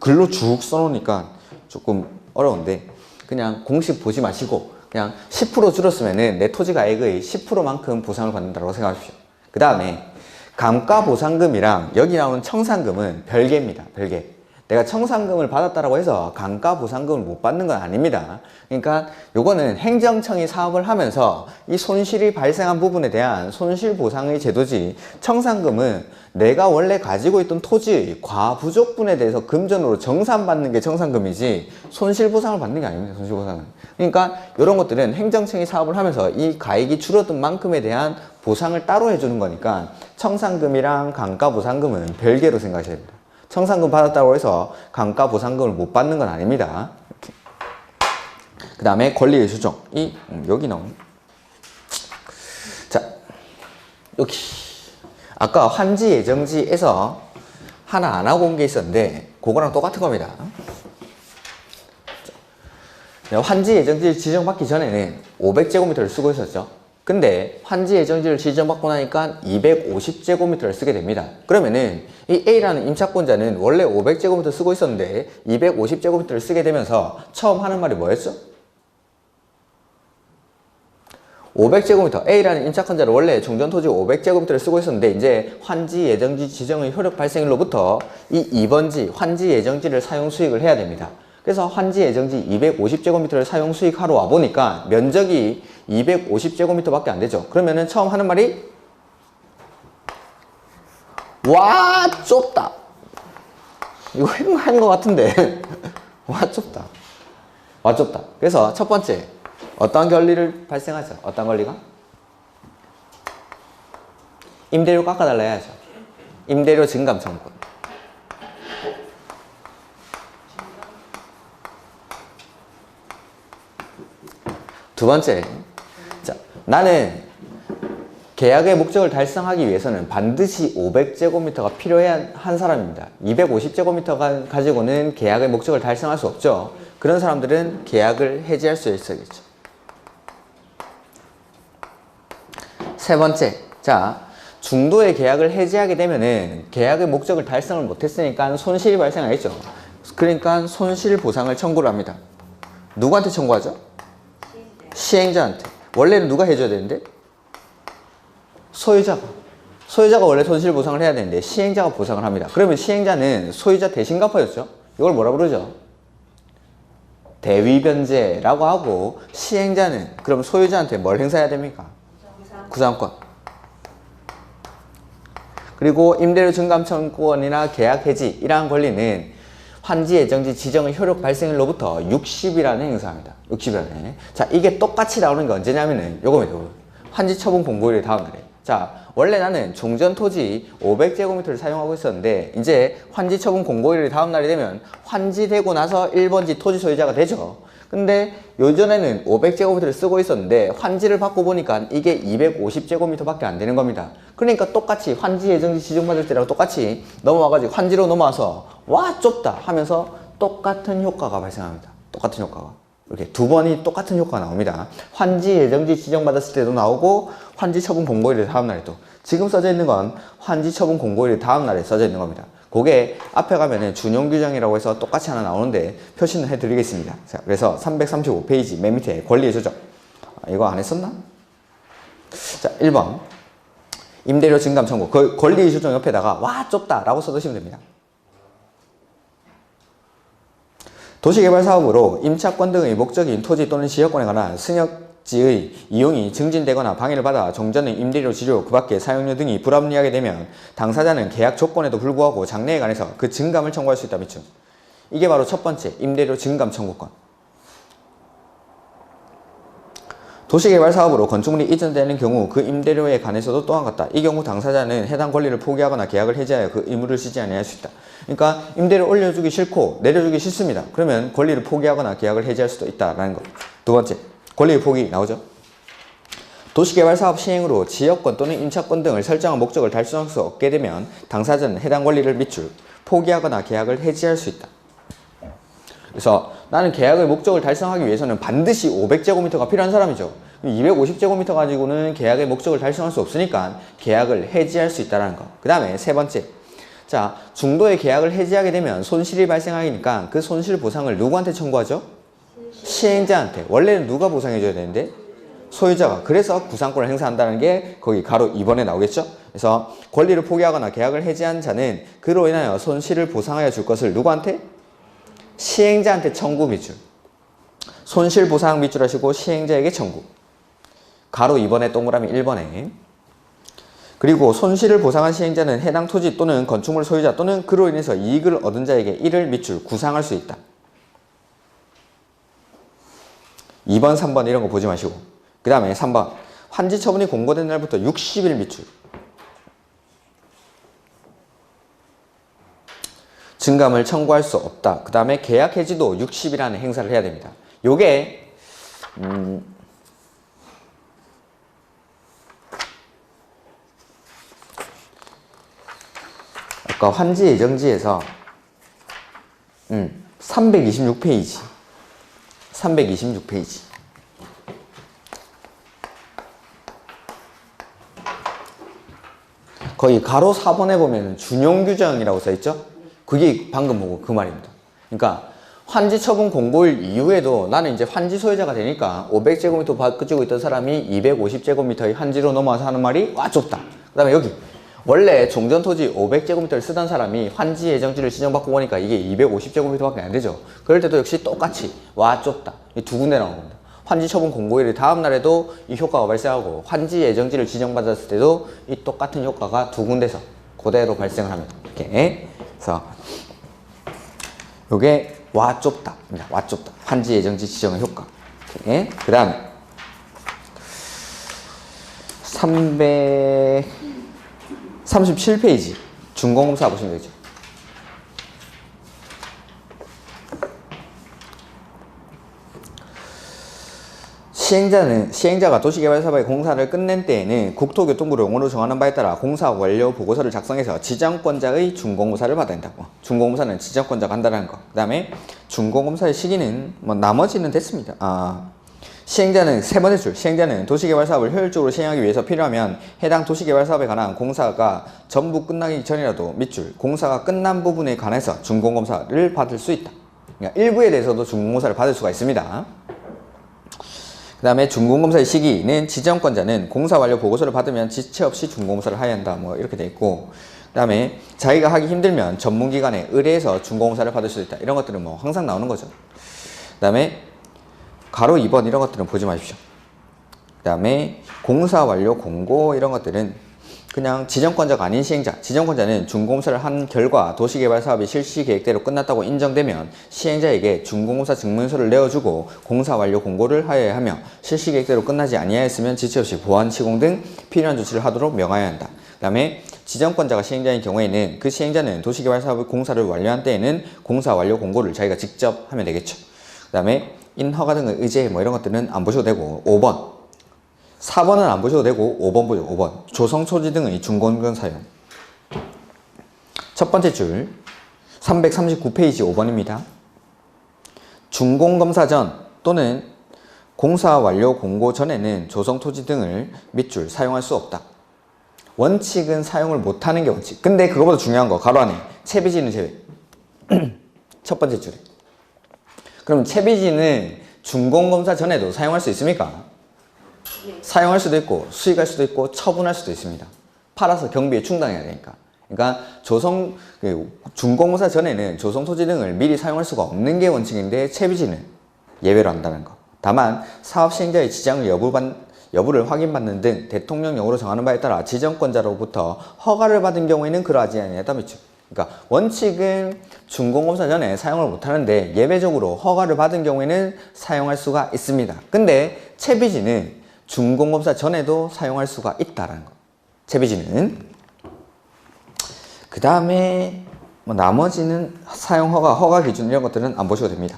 글로 쭉 써놓으니까 조금 어려운데, 그냥 공식 보지 마시고 그냥 10% 줄었으면은 내 토지 가액의 10%만큼 보상을 받는다고 생각하십시오. 그 다음에 감가보상금이랑 여기 나오는 청산금은 별개입니다. 별개. 내가 청산금을 받았다라고 해서 감가보상금을 못 받는 건 아닙니다. 그러니까 요거는 행정청이 사업을 하면서 이 손실이 발생한 부분에 대한 손실보상의 제도지, 청산금은 내가 원래 가지고 있던 토지의 과부족분에 대해서 금전으로 정산받는 게 청산금이지 손실보상을 받는 게 아닙니다. 손실보상은. 그러니까 이런 것들은 행정청이 사업을 하면서 이 가액이 줄어든 만큼에 대한 보상을 따로 해주는 거니까 청산금이랑 감가보상금은 별개로 생각하셔야 됩니다. 청산금 받았다고 해서 감가보상금을 못 받는 건 아닙니다. 그 다음에 권리의 수정이 여기 나오네. 자, 여기 아까 환지 예정지에서 하나 안 하고 온 게 있었는데 그거랑 똑같은 겁니다. 환지 예정지 지정받기 전에는 500제곱미터를 쓰고 있었죠. 근데 환지 예정지를 지정받고 나니까 250제곱미터를 쓰게 됩니다. 그러면은 이 A라는 임차권자는 원래 500제곱미터 쓰고 있었는데 250제곱미터를 쓰게 되면서 처음 하는 말이 뭐였죠? 500제곱미터, A라는 임차권자는 원래 종전토지 500제곱미터를 쓰고 있었는데 이제 환지 예정지 지정의 효력 발생일로부터 이 2번지 환지 예정지를 사용 수익을 해야 됩니다. 그래서 환지 예정지 250제곱미터를 사용 수익하러 와보니까 면적이 250제곱미터밖에 안 되죠. 그러면은 처음 하는 말이 와 좁다. 이거 한 것 같은데 와 좁다. 와 좁다. 그래서 첫 번째 어떤 권리를 발생하죠? 어떤 권리가? 임대료 깎아달라 해야죠. 임대료 증감 청구권. 두 번째, 자, 나는 계약의 목적을 달성하기 위해서는 반드시 500제곱미터가 필요한 한 사람입니다. 250제곱미터 가지고는 계약의 목적을 달성할 수 없죠. 그런 사람들은 계약을 해지할 수 있어야겠죠. 세 번째, 자, 중도의 계약을 해지하게 되면은 계약의 목적을 달성을 못했으니까 손실이 발생하겠죠. 그러니까 손실 보상을 청구를 합니다. 누구한테 청구하죠? 시행자한테. 원래는 누가 해줘야 되는데? 소유자가. 소유자가 원래 손실 보상을 해야 되는데 시행자가 보상을 합니다. 그러면 시행자는 소유자 대신 갚아줬죠. 이걸 뭐라 부르죠? 대위변제라고 하고 시행자는 그럼 소유자한테 뭘 행사해야 됩니까? 구상권. 그리고 임대료 증감 청구권이나 계약 해지 이러한 권리는 환지 예정지 지정의 효력 발생일로부터 60일안에 행사합니다. 60일안에. 자, 이게 똑같이 나오는 게 언제냐면은 요겁니다. 환지 처분 공고일의 다음 날에. 자, 원래 나는 종전 토지 500제곱미터를 사용하고 있었는데 이제 환지 처분 공고일의 다음 날이 되면 환지되고 나서 1번지 토지 소유자가 되죠. 근데 요전에는 500제곱미터를 쓰고 있었는데 환지를 받고 보니까 이게 250제곱미터밖에 안 되는 겁니다. 그러니까 똑같이 환지 예정지 지정받을 때랑 똑같이 넘어와가지고 환지로 넘어와서 와 좁다 하면서 똑같은 효과가 발생합니다. 똑같은 효과가. 이렇게 두 번이 똑같은 효과가 나옵니다. 환지 예정지 지정받았을 때도 나오고 환지 처분 공고일의 다음 날에도. 지금 써져 있는 건 환지 처분 공고일의 다음 날에 써져 있는 겁니다. 그게 앞에 가면은 준용 규정이라고 해서 똑같이 하나 나오는데 표시는 해드리겠습니다. 자, 그래서 335페이지 맨 밑에 권리의 조정. 이거 안 했었나? 자, 1번. 임대료 증감 청구. 그 권리의 조정 옆에다가 와 좁다 라고 써두시면 됩니다. 도시개발사업으로 임차권 등의 목적인 토지 또는 지역권에 관한 승역지의 이용이 증진되거나 방해를 받아 종전의 임대료, 지료, 그 밖의 사용료 등이 불합리하게 되면 당사자는 계약 조건에도 불구하고 장래에 관해서 그 증감을 청구할 수 있다. 미충. 이게 바로 첫 번째 임대료 증감 청구권. 도시개발사업으로 건축물이 이전되는 경우 그 임대료에 관해서도 또한 같다. 이 경우 당사자는 해당 권리를 포기하거나 계약을 해지하여 그 의무를 지지 아니할 수 있다. 그러니까 임대료 올려주기 싫고 내려주기 싫습니다. 그러면 권리를 포기하거나 계약을 해지할 수도 있다라는 거. 두 번째, 권리의 포기 나오죠. 도시개발사업 시행으로 지역권 또는 임차권 등을 설정한 목적을 달성할 수 없게 되면 당사자는 해당 권리를 밑줄 포기하거나 계약을 해지할 수 있다. 그래서 나는 계약의 목적을 달성하기 위해서는 반드시 500제곱미터가 필요한 사람이죠. 250제곱미터 가지고는 계약의 목적을 달성할 수 없으니까 계약을 해지할 수 있다는 거. 그 다음에 세 번째. 자, 중도의 계약을 해지하게 되면 손실이 발생하니까 그 손실 보상을 누구한테 청구하죠? 시행자한테. 원래는 누가 보상해줘야 되는데? 소유자가. 그래서 구상권을 행사한다는 게 거기 가로 2번에 나오겠죠? 그래서 권리를 포기하거나 계약을 해지한 자는 그로 인하여 손실을 보상하여 줄 것을 누구한테? 시행자한테 청구 밑줄. 손실 보상 밑줄 하시고 시행자에게 청구. 가로 2번에 동그라미 1번에. 그리고 손실을 보상한 시행자는 해당 토지 또는 건축물 소유자 또는 그로 인해서 이익을 얻은 자에게 이를 밑줄 구상할 수 있다. 2번, 3번 이런 거 보지 마시고. 그 다음에 3번. 환지 처분이 공고된 날부터 60일 밑줄. 증감을 청구할 수 없다. 그 다음에 계약 해지도 60일 안에 행사를 해야 됩니다. 요게 아까 환지 예정지에서 326페이지 326페이지 거기 가로 4번에 보면 준용 규정이라고 써있죠? 그게 방금 보고 그 말입니다. 그러니까 환지 처분 공고일 이후에도 나는 이제 환지 소유자가 되니까 500제곱미터 가지고 있던 사람이 250제곱미터의 환지로 넘어와서 하는 말이 와 좁다. 그 다음에 여기 원래 종전토지 500제곱미터를 쓰던 사람이 환지 예정지를 지정받고 보니까 이게 250제곱미터밖에 안 되죠. 그럴 때도 역시 똑같이 와 좁다. 이 두 군데 나온 겁니다. 환지 처분 공고일의 다음 날에도 이 효과가 발생하고 환지 예정지를 지정받았을 때도 이 똑같은 효과가 두 군데서 그대로 발생을 합니다. 이렇게. 그래서 요게 와 좁다. 와 좁다. 환지 예정지 지정의 효과. 그 다음에 337페이지 준공검사 보시면 되죠. 시행자가 도시개발사업의 공사를 끝낸 때에는 국토교통부를 용어로 정하는 바에 따라 공사 완료 보고서를 작성해서 지정권자의 준공검사를 받아야 된다고. 준공검사는 지정권자가 한다는 거. 그 다음에 준공검사의 시기는 뭐 나머지는 됐습니다. 시행자는 세 번째 줄, 시행자는 도시개발사업을 효율적으로 시행하기 위해서 필요하면 해당 도시개발사업에 관한 공사가 전부 끝나기 전이라도 밑줄, 공사가 끝난 부분에 관해서 준공검사를 받을 수 있다. 그러니까 일부에 대해서도 준공검사를 받을 수가 있습니다. 그 다음에 준공검사의 시기는 지정권자는 공사 완료 보고서를 받으면 지체 없이 준공검사를 하여야 한다. 뭐 이렇게 돼 있고, 그 다음에 자기가 하기 힘들면 전문기관에 의뢰해서 준공검사를 받을 수 있다. 이런 것들은 뭐 항상 나오는 거죠. 그 다음에 가로 2번 이런 것들은 보지 마십시오. 그 다음에 공사 완료 공고 이런 것들은 그냥 지정권자가 아닌 시행자, 지정권자는 준공검사를 한 결과 도시개발 사업이 실시 계획대로 끝났다고 인정되면 시행자에게 준공검사 증명서를 내어주고 공사 완료 공고를 하여야 하며 실시 계획대로 끝나지 아니하였으면 지체 없이 보완, 시공 등 필요한 조치를 하도록 명하여야 한다. 그 다음에 지정권자가 시행자인 경우에는 그 시행자는 도시개발 사업의 공사를 완료한 때에는 공사 완료 공고를 자기가 직접 하면 되겠죠. 그 다음에 인허가 등의 의제 뭐 이런 것들은 안 보셔도 되고 5번 4번은 안 보셔도 되고 5번 보죠. 5번 조성초지 등의 준공권 사용. 첫 번째 줄 339페이지 5번입니다. 준공검사 전 또는 공사 완료 공고 전에는 조성토지 등을 밑줄 사용할 수 없다. 원칙은 사용을 못하는 게 원칙. 근데 그거보다 중요한 거 가로 안에 채비지는 제외. 첫 번째 줄에. 그럼 채비지는 준공검사 전에도 사용할 수 있습니까? 사용할 수도 있고 수익할 수도 있고 처분할 수도 있습니다. 팔아서 경비에 충당해야 되니까. 그러니까 준공검사 전에는 조성토지 등을 미리 사용할 수가 없는 게 원칙인데 채비지는 예외로 한다는 거. 다만 사업 시행자의 지정 여부를 확인받는 등 대통령령으로 정하는 바에 따라 지정권자로부터 허가를 받은 경우에는 그러하지 아니하다 밑줄. 그러니까 원칙은 준공검사 전에 사용을 못하는데 예외적으로 허가를 받은 경우에는 사용할 수가 있습니다. 근데 채비지는 준공검사 전에도 사용할 수가 있다는 거. 채비지는. 그 다음에 뭐 나머지는 사용 허가 기준 이런 것들은 안 보셔도 됩니다.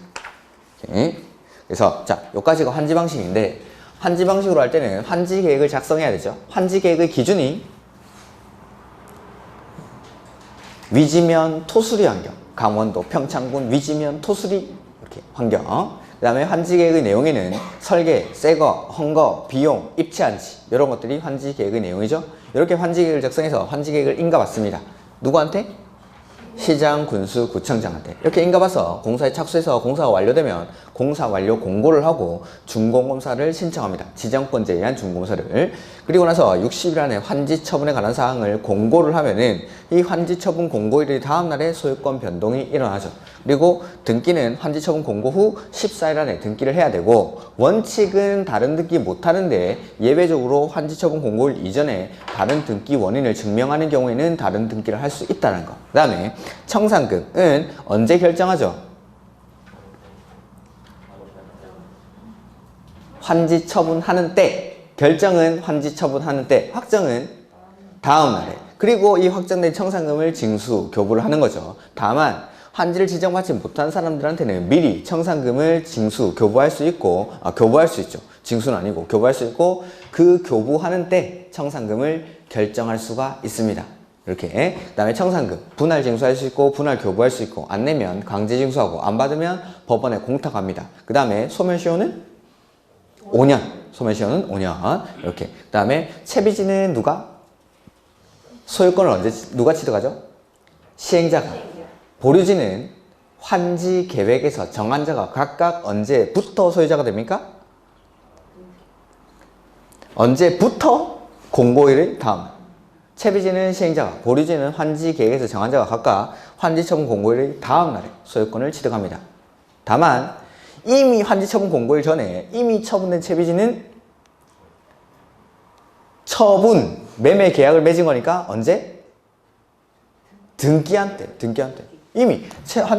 오케이. 그래서 자, 여기까지가 환지 방식인데 환지 방식으로 할 때는 환지 계획을 작성해야 되죠. 환지 계획의 기준이 위지면 토수리 환경, 강원도 평창군 위지면 토수리 이렇게 환경. 그 다음에 환지 계획의 내용에는 설계, 새거, 헝거, 비용, 입체한지 이런 것들이 환지 계획의 내용이죠. 이렇게 환지 계획을 작성해서 환지 계획을 인가받습니다. 누구한테? 시장, 군수, 구청장한테 이렇게 인가받아서 공사에 착수해서 공사가 완료되면 공사 완료 공고를 하고 준공검사를 신청합니다. 지정권자에 의한 준공검사를. 그리고 나서 60일 안에 환지 처분에 관한 사항을 공고를 하면은 이 환지 처분 공고일의 다음 날에 소유권 변동이 일어나죠. 그리고 등기는 환지 처분 공고 후 14일 안에 등기를 해야 되고 원칙은 다른 등기 못하는데 예외적으로 환지 처분 공고일 이전에 다른 등기 원인을 증명하는 경우에는 다른 등기를 할 수 있다는 거. 그 다음에 청산금은 언제 결정하죠? 환지 처분하는 때. 결정은 환지 처분하는 때, 확정은 다음 날에. 그리고 이 확정된 청산금을 징수, 교부를 하는 거죠. 다만 환지를 지정받지 못한 사람들한테는 미리 청산금을 징수, 교부할 수 있고, 교부할 수 있죠. 징수는 아니고 교부할 수 있고 그 교부하는 때 청산금을 결정할 수가 있습니다. 이렇게. 그 다음에 청산금 분할 징수할 수 있고 분할 교부할 수 있고 안 내면 강제 징수하고 안 받으면 법원에 공탁합니다. 그 다음에 소멸시효는 5년. 소멸시효는 5년. 이렇게. 그 다음에 채비지는 누가? 소유권을 언제 누가 취득하죠? 시행자가. 보류지는 환지 계획에서 정한자가 각각 언제부터 소유자가 됩니까? 언제부터 공고일의 다음. 채비지는 시행자가, 보류지는 환지 계획에서 정한자가 각각 환지 처분 공고일의 다음 날에 소유권을 취득합니다. 다만 이미 환지 처분 공고일 전에 이미 처분된 채비지는 처분, 매매 계약을 맺은 거니까 언제? 등기한 때. 이미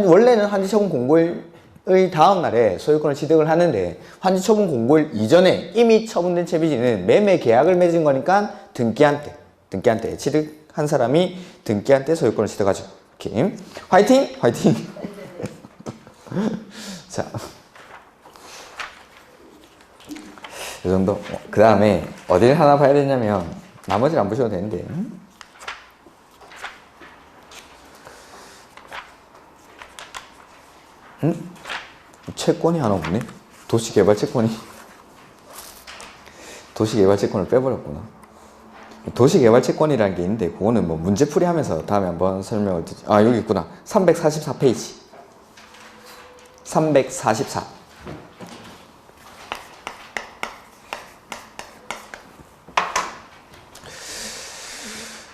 원래는 환지 처분 공고일의 다음 날에 소유권을 취득을 하는데 환지 처분 공고일 이전에 이미 처분된 채비지는 매매 계약을 맺은 거니까 등기한 때 취득한 사람이 등기한 때 소유권을 취득하죠. 오케이. 화이팅! 자, 이 정도. 그 다음에 어디를 하나 봐야 되냐면 나머지는 안 보셔도 되는데. 채권이 하나 없네. 도시개발 채권을 빼버렸구나. 도시개발 채권이라는 게 있는데 그거는 뭐 문제풀이 하면서 다음에 한번 설명을 드리죠. 아, 여기 있구나. 344페이지. 344.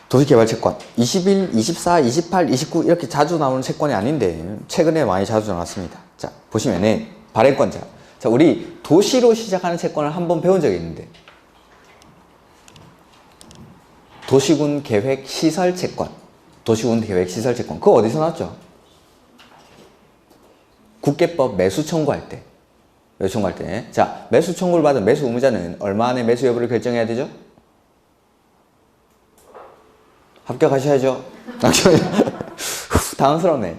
도시개발 채권 21, 24, 28, 29 이렇게 자주 나오는 채권이 아닌데 최근에 많이 자주 나왔습니다. 자, 보시면은 발행권자. 자, 우리 도시로 시작하는 채권을 한번 배운 적이 있는데 도시군 계획 시설 채권. 그거 어디서 나왔죠? 국계법 매수 청구할 때. 자, 매수 청구를 받은 매수 의무자는 얼마 안에 매수 여부를 결정해야 되죠? 합격하셔야죠. 당황스럽네.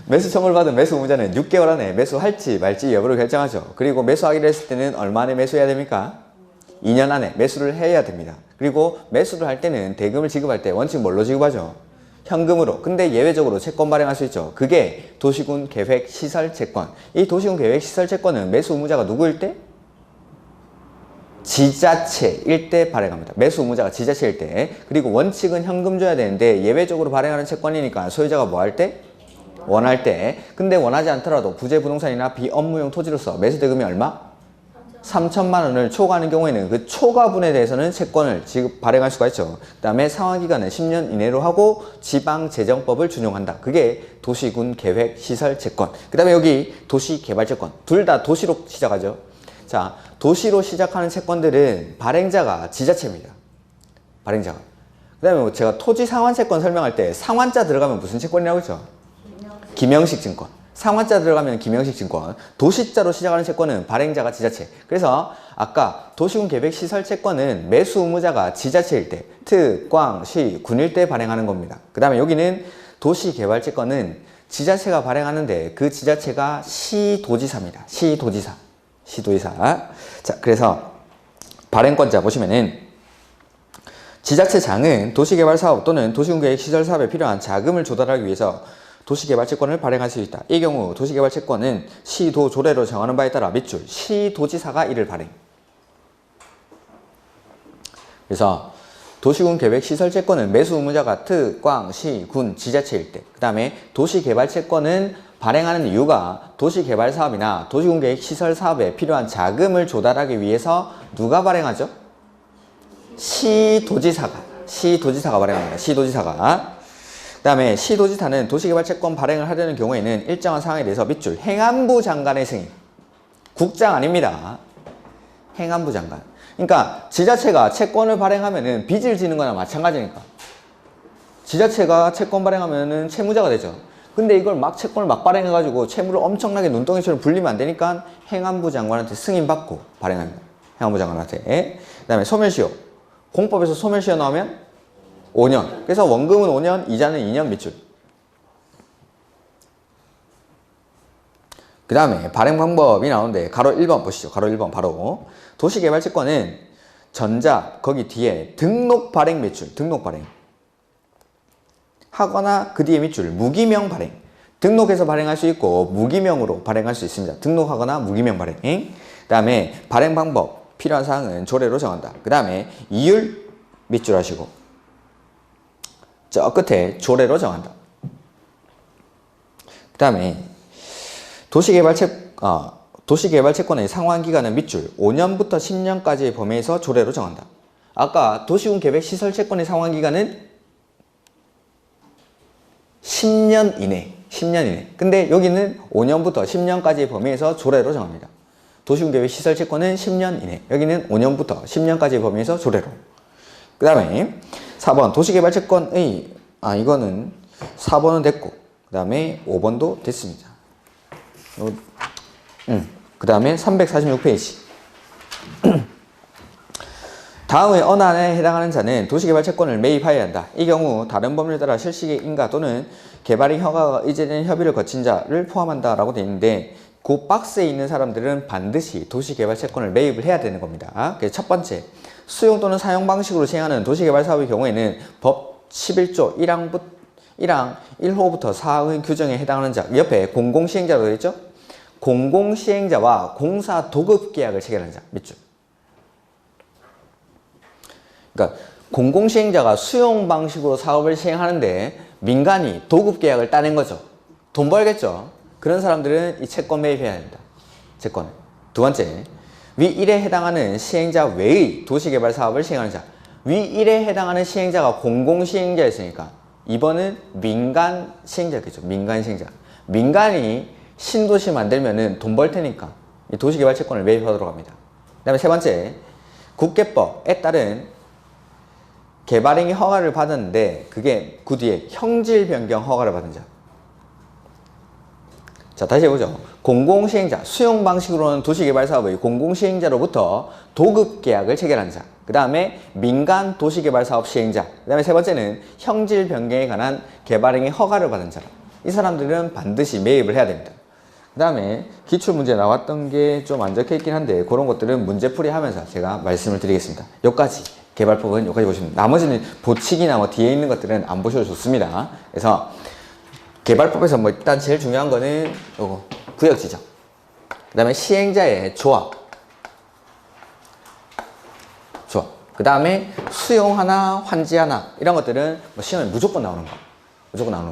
매수 청구를 받은 매수 의무자는 6개월 안에 매수할지 말지 여부를 결정하죠. 그리고 매수하기로 했을 때는 얼마 안에 매수해야 됩니까? 2년 안에 매수를 해야 됩니다. 그리고 매수를 할 때는 대금을 지급할 때 원칙 뭘로 지급하죠? 현금으로. 근데 예외적으로 채권 발행할 수 있죠. 그게 도시군 계획 시설 채권. 이 도시군 계획 시설 채권은 매수 의무자가 누구일 때? 지자체일 때 발행합니다. 매수 의무자가 지자체일 때. 그리고 원칙은 현금 줘야 되는데 예외적으로 발행하는 채권이니까 소유자가 뭐 할 때? 원할 때. 근데 원하지 않더라도 부재 부동산이나 비업무용 토지로서 매수 대금이 얼마? 3천만 원을 초과하는 경우에는 그 초과분에 대해서는 채권을 발행할 수가 있죠. 그 다음에 상환기간은 10년 이내로 하고 지방재정법을 준용한다. 그게 도시군 계획 시설 채권. 그 다음에 여기 도시개발채권. 둘 다 도시로 시작하죠. 자, 도시로 시작하는 채권들은 발행자가 지자체입니다. 그 다음에 제가 토지 상환채권 설명할 때 상환자 들어가면 무슨 채권이라고 했죠? 김영식 증권. 상환자 들어가면 김영식 증권. 도시자로 시작하는 채권은 발행자가 지자체. 그래서 아까 도시군 계획 시설 채권은 매수 의무자가 지자체일 때, 특, 광, 시, 군일 때 발행하는 겁니다. 그 다음에 여기는 도시개발 채권은 지자체가 발행하는데 그 지자체가 시도지사입니다. 시도지사. 자, 그래서 발행권자 보시면은 지자체장은 도시개발사업 또는 도시군계획시설사업에 필요한 자금을 조달하기 위해서 도시개발채권을 발행할 수 있다. 이 경우 도시개발채권은 시도 조례로 정하는 바에 따라 밑줄 시도지사가 이를 발행. 그래서 도시군계획시설채권은 매수 의무자가 특, 광, 시, 군, 지자체일 때. 그 다음에 도시개발채권은 발행하는 이유가 도시개발사업이나 도시군계획시설사업에 필요한 자금을 조달하기 위해서 누가 발행하죠? 시도지사가 발행합니다. 시도지사가. 그 다음에 시도지사는 도시개발채권 발행을 하려는 경우에는 일정한 상황에 대해서 밑줄 행안부 장관의 승인. 국장 아닙니다. 행안부 장관. 그러니까 지자체가 채권을 발행하면은 빚을 지는 거나 마찬가지니까. 지자체가 채권 발행하면은 채무자가 되죠. 근데 이걸 채권을 막 발행해가지고 채무를 엄청나게 눈덩이처럼 불리면 안 되니까 행안부 장관한테 승인받고 발행합니다. 행안부 장관한테. 그 다음에 소멸시효. 공법에서 소멸시효 나오면 5년. 그래서 원금은 5년, 이자는 2년 밑줄. 그 다음에 발행 방법이 나오는데 가로 1번 보시죠. 가로 1번 바로. 도시개발채권은 거기 뒤에 등록 발행 밑줄. 등록 발행. 하거나 그 뒤에 밑줄. 무기명 발행. 등록해서 발행할 수 있고 무기명으로 발행할 수 있습니다. 등록하거나 무기명 발행. 그 다음에 발행 방법. 필요한 사항은 조례로 정한다. 그 다음에 이율 밑줄 하시고. 저 끝에 조례로 정한다. 그 다음에 도시개발채권의 상환기간은 밑줄 5년부터 10년까지의 범위에서 조례로 정한다. 아까 도시군 계획시설채권의 상환기간은 10년 이내. 근데 여기는 5년부터 10년까지의 범위에서 조례로 정합니다. 도시군 계획시설채권은 10년 이내. 여기는 5년부터 10년까지의 범위에서 조례로. 그 다음에 4번 도시개발채권의 이거는 4번은 됐고 그 다음에 5번도 됐습니다. 그 다음에 346페이지 다음의 어느 안에 해당하는 자는 도시개발채권을 매입하여야 한다. 이 경우 다른 법률에 따라 실시의 인가 또는 개발행 허가가 의제된 협의를 거친 자를 포함한다 라고 되어 있는데 그 박스에 있는 사람들은 반드시 도시개발채권을 매입을 해야 되는 겁니다. 그래서 첫 번째, 수용 또는 사용 방식으로 시행하는 도시개발 사업의 경우에는 법 11조 1항 1호부터 4의 규정에 해당하는 자, 옆에 공공시행자로 되어 있죠? 공공시행자와 공사 도급계약을 체결하는 자, 밑줄. 그러니까 공공시행자가 수용 방식으로 사업을 시행하는데 민간이 도급계약을 따낸 거죠. 돈 벌겠죠? 그런 사람들은 이 채권 매입해야 됩니다. 채권을. 두 번째, 위 1에 해당하는 시행자 외의 도시개발 사업을 시행하는 자. 위 1에 해당하는 시행자가 공공시행자였으니까 2번은 민간 시행자겠죠. 민간 시행자. 민간이 신도시 만들면은 돈 벌 테니까 이 도시개발 채권을 매입하도록 합니다. 그 다음에 세 번째, 국계법에 따른 개발행위 허가를 받았는데 그게 그 뒤에 형질 변경 허가를 받은 자. 자, 다시 해보죠. 공공시행자, 수용 방식으로는 도시개발 사업의 공공시행자로부터 도급계약을 체결한 자. 그 다음에 민간 도시개발 사업 시행자. 그 다음에 세 번째는 형질 변경에 관한 개발행위 허가를 받은 자. 이 사람들은 반드시 매입을 해야 됩니다. 그 다음에 기출문제 나왔던 게 좀 안 적혀 있긴 한데 그런 것들은 문제풀이 하면서 제가 말씀을 드리겠습니다. 여기까지 개발법은 여기까지 보시면 나머지는 보칙이나 뭐 뒤에 있는 것들은 안 보셔도 좋습니다. 그래서 개발법에서 뭐 일단 제일 중요한 거는 요거 구역 지정, 그 다음에 시행자의 조합, 그 다음에 수용 하나, 환지 하나 이런 것들은 뭐 시험에 무조건 나오는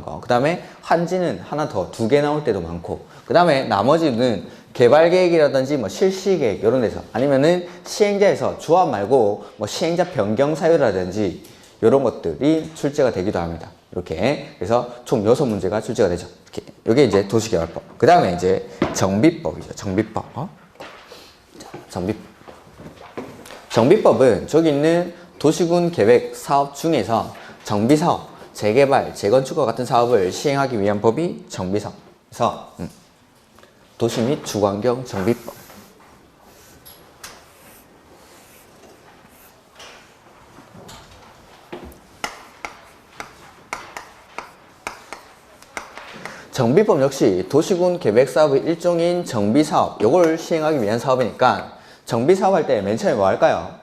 거. 그 다음에 환지는 하나 더, 2개 나올 때도 많고, 그 다음에 나머지는 개발 계획이라든지 뭐 실시 계획 이런 데서 아니면은 시행자에서 조합 말고 뭐 시행자 변경 사유라든지 이런 것들이 출제가 되기도 합니다. 이렇게. 그래서 총 6문제가 출제가 되죠. 이렇게. 이게 이제 도시개발법. 그 다음에 이제 정비법이죠. 정비법. 정비법은 저기 있는 도시군 계획 사업 중에서 정비사업, 재개발, 재건축과 같은 사업을 시행하기 위한 법이 정비사업. 그래서 도시 및 주거환경 정비법. 정비법 역시 도시군 계획사업의 일종인 정비사업, 요걸 시행하기 위한 사업이니까 정비사업 할 때 맨 처음에 뭐 할까요?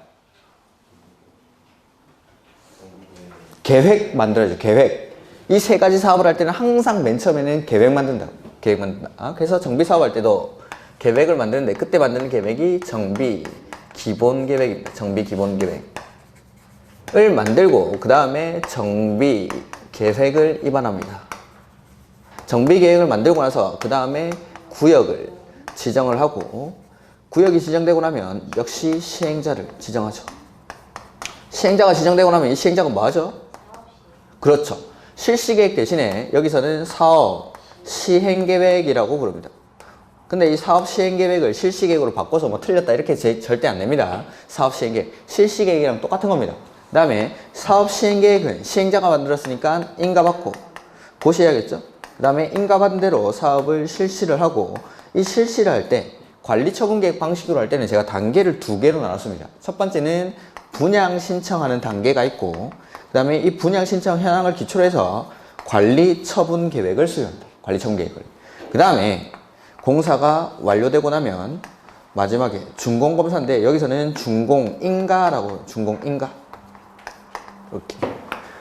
계획 만들어야죠. 계획. 이 세 가지 사업을 할 때는 항상 맨 처음에는 계획 만든다. 그래서 정비사업 할 때도 계획을 만드는데 그때 만드는 계획이 정비 기본계획입니다. 정비 기본계획을 만들고 그 다음에 정비 계획을 입안합니다. 정비 계획을 만들고 나서 그 다음에 구역을 지정을 하고 구역이 지정되고 나면 역시 시행자를 지정하죠. 시행자가 지정되고 나면 이 시행자가 뭐 하죠? 그렇죠. 실시계획 대신에 여기서는 사업 시행계획이라고 부릅니다. 근데 이 사업 시행계획을 실시계획으로 바꿔서 뭐 틀렸다 이렇게 절대 안 됩니다. 사업 시행계획, 실시계획이랑 똑같은 겁니다. 그 다음에 사업 시행계획은 시행자가 만들었으니까 인가받고 고시해야겠죠. 그 다음에 인가받은 대로 사업을 실시를 하고 이 실시를 할 때 관리처분계획 방식으로 할 때는 제가 단계를 2개로 나눴습니다. 첫 번째는 분양 신청하는 단계가 있고 그 다음에 이 분양 신청 현황을 기초로 해서 관리처분 계획을 수행한다. 관리처분 계획을. 그 다음에 공사가 완료되고 나면 마지막에 준공검사인데 여기서는 준공인가라고 준공인가 이렇게.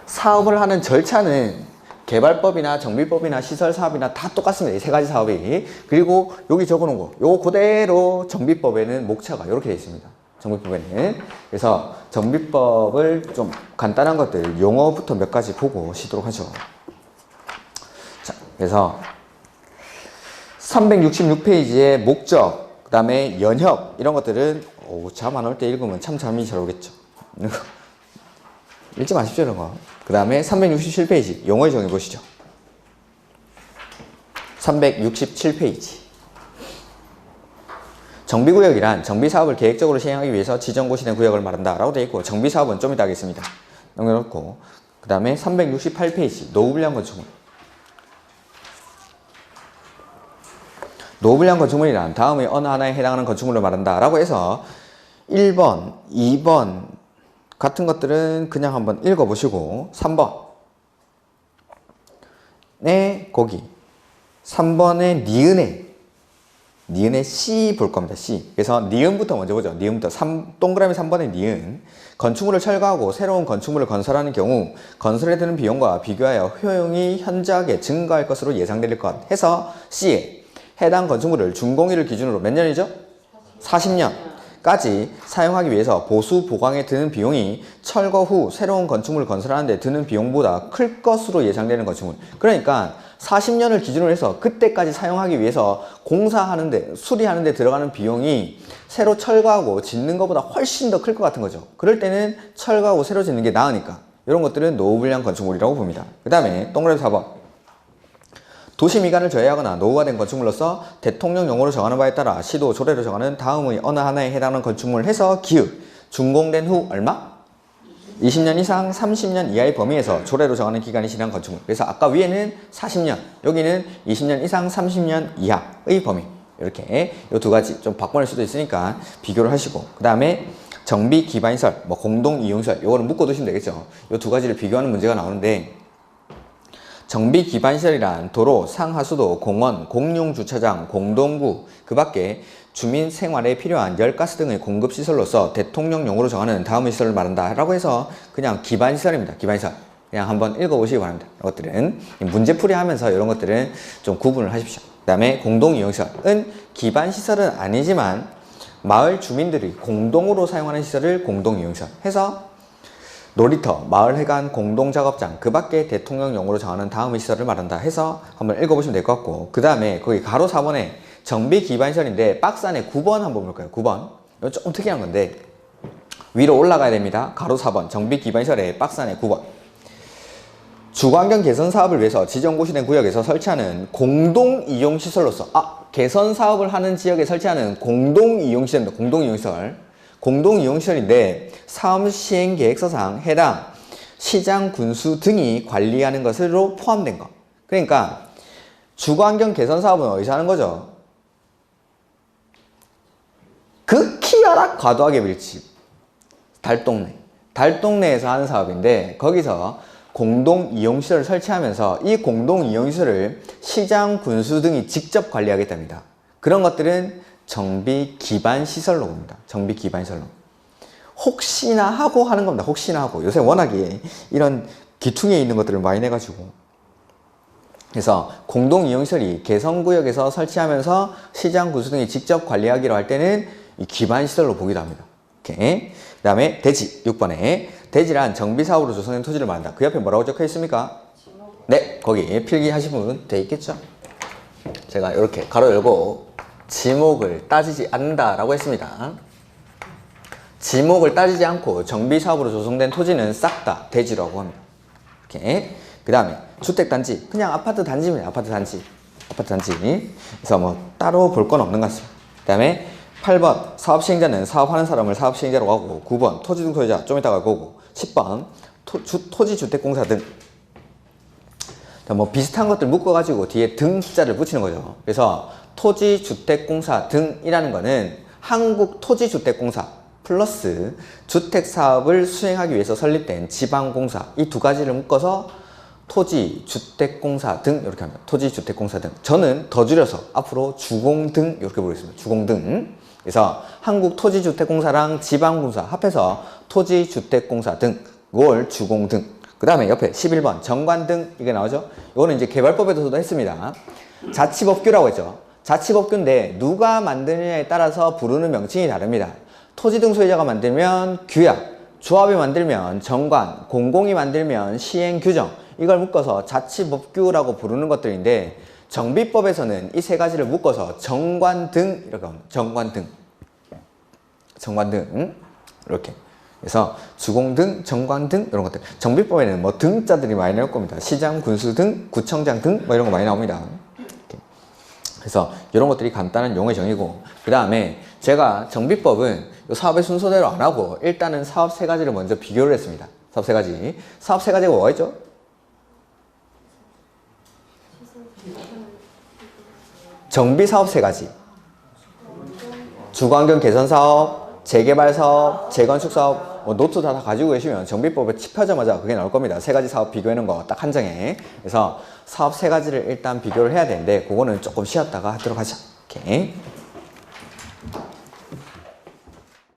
사업을 하는 절차는 개발법이나 정비법이나 시설사업이나 다 똑같습니다. 이 세 가지 사업이. 그리고 여기 적어놓은 거 요거 그대로 정비법에는 목차가 이렇게 되어 있습니다. 정비법에는. 그래서 정비법을 좀 간단한 것들, 용어부터 몇 가지 보고 쉬도록 하죠. 자, 그래서 366페이지의 목적, 그 다음에 연협, 이런 것들은 잠 안 올 때 읽으면 참 잠이 잘 오겠죠. 읽지 마십시오, 이런 거. 그 다음에 367페이지, 용어의 정의 보시죠. 367페이지. 정비구역이란 정비사업을 계획적으로 시행하기 위해서 지정고시된 구역을 말한다 라고 되어 있고, 정비사업은 좀 이따 하겠습니다. 넘겨놓고, 그 다음에 368페이지, 노후불량 건축물. 노후불량 건축물이란 다음의 어느 하나에 해당하는 건축물을 말한다 라고 해서 1번, 2번 같은 것들은 그냥 한번 읽어보시고, 3번에 거기 3번에 니은에 C 볼 겁니다. C. 그래서 니은부터 먼저 보죠. 니은부터 동그라미 3번의 니은. 건축물을 철거하고 새로운 건축물을 건설하는 경우 건설에 드는 비용과 비교하여 효용이 현저하게 증가할 것으로 예상될 것 해서 C에 해당 건축물을 준공일을 기준으로 몇 년이죠? 40년까지 사용하기 위해서 보수 보강에 드는 비용이 철거 후 새로운 건축물을 건설하는 데 드는 비용보다 클 것으로 예상되는 건축물. 그러니까 40년을 기준으로 해서 그때까지 사용하기 위해서 공사하는데, 수리하는데 들어가는 비용이 새로 철거하고 짓는 것보다 훨씬 더 클 것 같은 거죠. 그럴 때는 철거하고 새로 짓는 게 나으니까 이런 것들은 노후불량 건축물이라고 봅니다. 그 다음에 동그라미 4번. 도시 미관을 저해하거나 노후가 된 건축물로서 대통령 용어로 정하는 바에 따라 시도 조례로 정하는 다음의 어느 하나에 해당하는 건축물을 해서 기읍. 준공된 후 얼마? 20년 이상 30년 이하의 범위에서 조례로 정하는 기간이 지난 건축물. 그래서 아까 위에는 40년, 여기는 20년 이상 30년 이하의 범위. 이렇게 이 두 가지 좀 바꿔낼 수도 있으니까 비교를 하시고, 그 다음에 정비 기반시설, 뭐 공동 이용시설, 요거는 묶어 두시면 되겠죠. 이 두 가지를 비교하는 문제가 나오는데, 정비 기반시설이란 도로, 상하수도, 공원, 공용주차장, 공동구, 그 밖에 주민 생활에 필요한 열가스 등의 공급시설로서 대통령용으로 정하는 다음의 시설을 말한다 라고 해서 그냥 기반시설입니다. 기반시설. 그냥 한번 읽어보시기 바랍니다. 이것들은 문제풀이 하면서 이런 것들은 좀 구분을 하십시오. 그 다음에 공동이용시설은 기반시설은 아니지만 마을 주민들이 공동으로 사용하는 시설을 공동이용시설 해서 놀이터, 마을회관, 공동작업장, 그 밖에 대통령용으로 정하는 다음의 시설을 말한다 해서 한번 읽어보시면 될 것 같고, 그 다음에 거기 가로 4번에 정비 기반시설인데 박스 안에 9번 한번 볼까요? 9번. 이건 조금 특이한 건데 위로 올라가야 됩니다. 가로 4번 정비 기반시설의 박스 안에 9번. 주거환경 개선 사업을 위해서 지정고시된 구역에서 설치하는 공동이용시설로서, 개선 사업을 하는 지역에 설치하는 공동이용시설입니다. 공동이용시설. 공동이용시설인데 사업시행계획서상 해당 시장, 군수 등이 관리하는 것으로 포함된 것. 그러니까 주거환경 개선 사업은 어디서 하는 거죠? 극히 열악 과도하게 밀집. 달동네에서 하는 사업인데 거기서 공동이용시설을 설치하면서 이 공동이용시설을 시장, 군수 등이 직접 관리하겠답니다. 그런 것들은 정비기반시설로 봅니다. 정비기반시설로. 혹시나 하고 하는 겁니다. 혹시나 하고. 요새 워낙에 이런 기퉁에 있는 것들을 많이 내가지고. 그래서 공동이용시설이 개성구역에서 설치하면서 시장, 군수 등이 직접 관리하기로 할 때는 이 기반시설로 보기도 합니다. 오케이. 그 다음에 대지 6번에 대지란 정비사업으로 조성된 토지를 말한다. 그 옆에 뭐라고 적혀 있습니까? 네, 거기 필기하신 분 돼 있겠죠? 제가 이렇게 가로 열고 지목을 따지지 않는다 라고 했습니다. 지목을 따지지 않고 정비사업으로 조성된 토지는 싹 다 대지라고 합니다. 이렇게. 그 다음에 주택단지, 그냥 아파트 단지입니다. 아파트 단지. 그래서 뭐 따로 볼 건 없는 것 같습니다. 그 다음에 8번 사업시행자는 사업하는 사람을 사업시행자라고 하고, 9번 토지 등 소유자, 좀 이따가 보고, 10번 토지주택공사 등. 뭐 비슷한 것들 묶어가지고 뒤에 등 숫자를 붙이는 거죠. 그래서 토지주택공사 등이라는 거는 한국토지주택공사 플러스 주택사업을 수행하기 위해서 설립된 지방공사, 이 두 가지를 묶어서 토지주택공사 등 이렇게 합니다. 토지주택공사 등. 저는 더 줄여서 앞으로 주공등 이렇게 부르겠습니다. 주공등. 그래서 한국토지주택공사랑 지방공사 합해서 토지주택공사 등, 이걸 주공등. 그 다음에 옆에 11번 정관등, 이게 나오죠. 이거는 이제 개발법에서도 했습니다. 자치법규라고 했죠. 자치법규인데 누가 만드느냐에 따라서 부르는 명칭이 다릅니다. 토지 등 소유자가 만들면 규약, 조합이 만들면 정관, 공공이 만들면 시행 규정, 이걸 묶어서 자치법규라고 부르는 것들인데 정비법에서는 이 세 가지를 묶어서 정관 등 이렇게 합니다. 정관 등 이렇게. 그래서 주공 등, 정관 등 이런 것들. 정비법에는 뭐 등자들이 많이 나올 겁니다. 시장, 군수 등, 구청장 등 뭐 이런 거 많이 나옵니다. 이렇게. 그래서 이런 것들이 간단한 용어 정의고, 그 다음에 제가 정비법은 사업의 순서대로 안 하고 일단은 사업 세 가지를 먼저 비교를 했습니다. 사업 세 가지. 사업 세 가지가 뭐가 있죠? 정비 사업 세 가지. 주거환경 개선 사업, 재개발 사업, 재건축 사업, 뭐 노트 다 가지고 계시면 정비법에 찝혀자마자 그게 나올 겁니다. 세 가지 사업 비교해놓은 거 딱 한 장에. 그래서 사업 세 가지를 일단 비교를 해야 되는데 그거는 조금 쉬었다가 하도록 하죠. 오케이.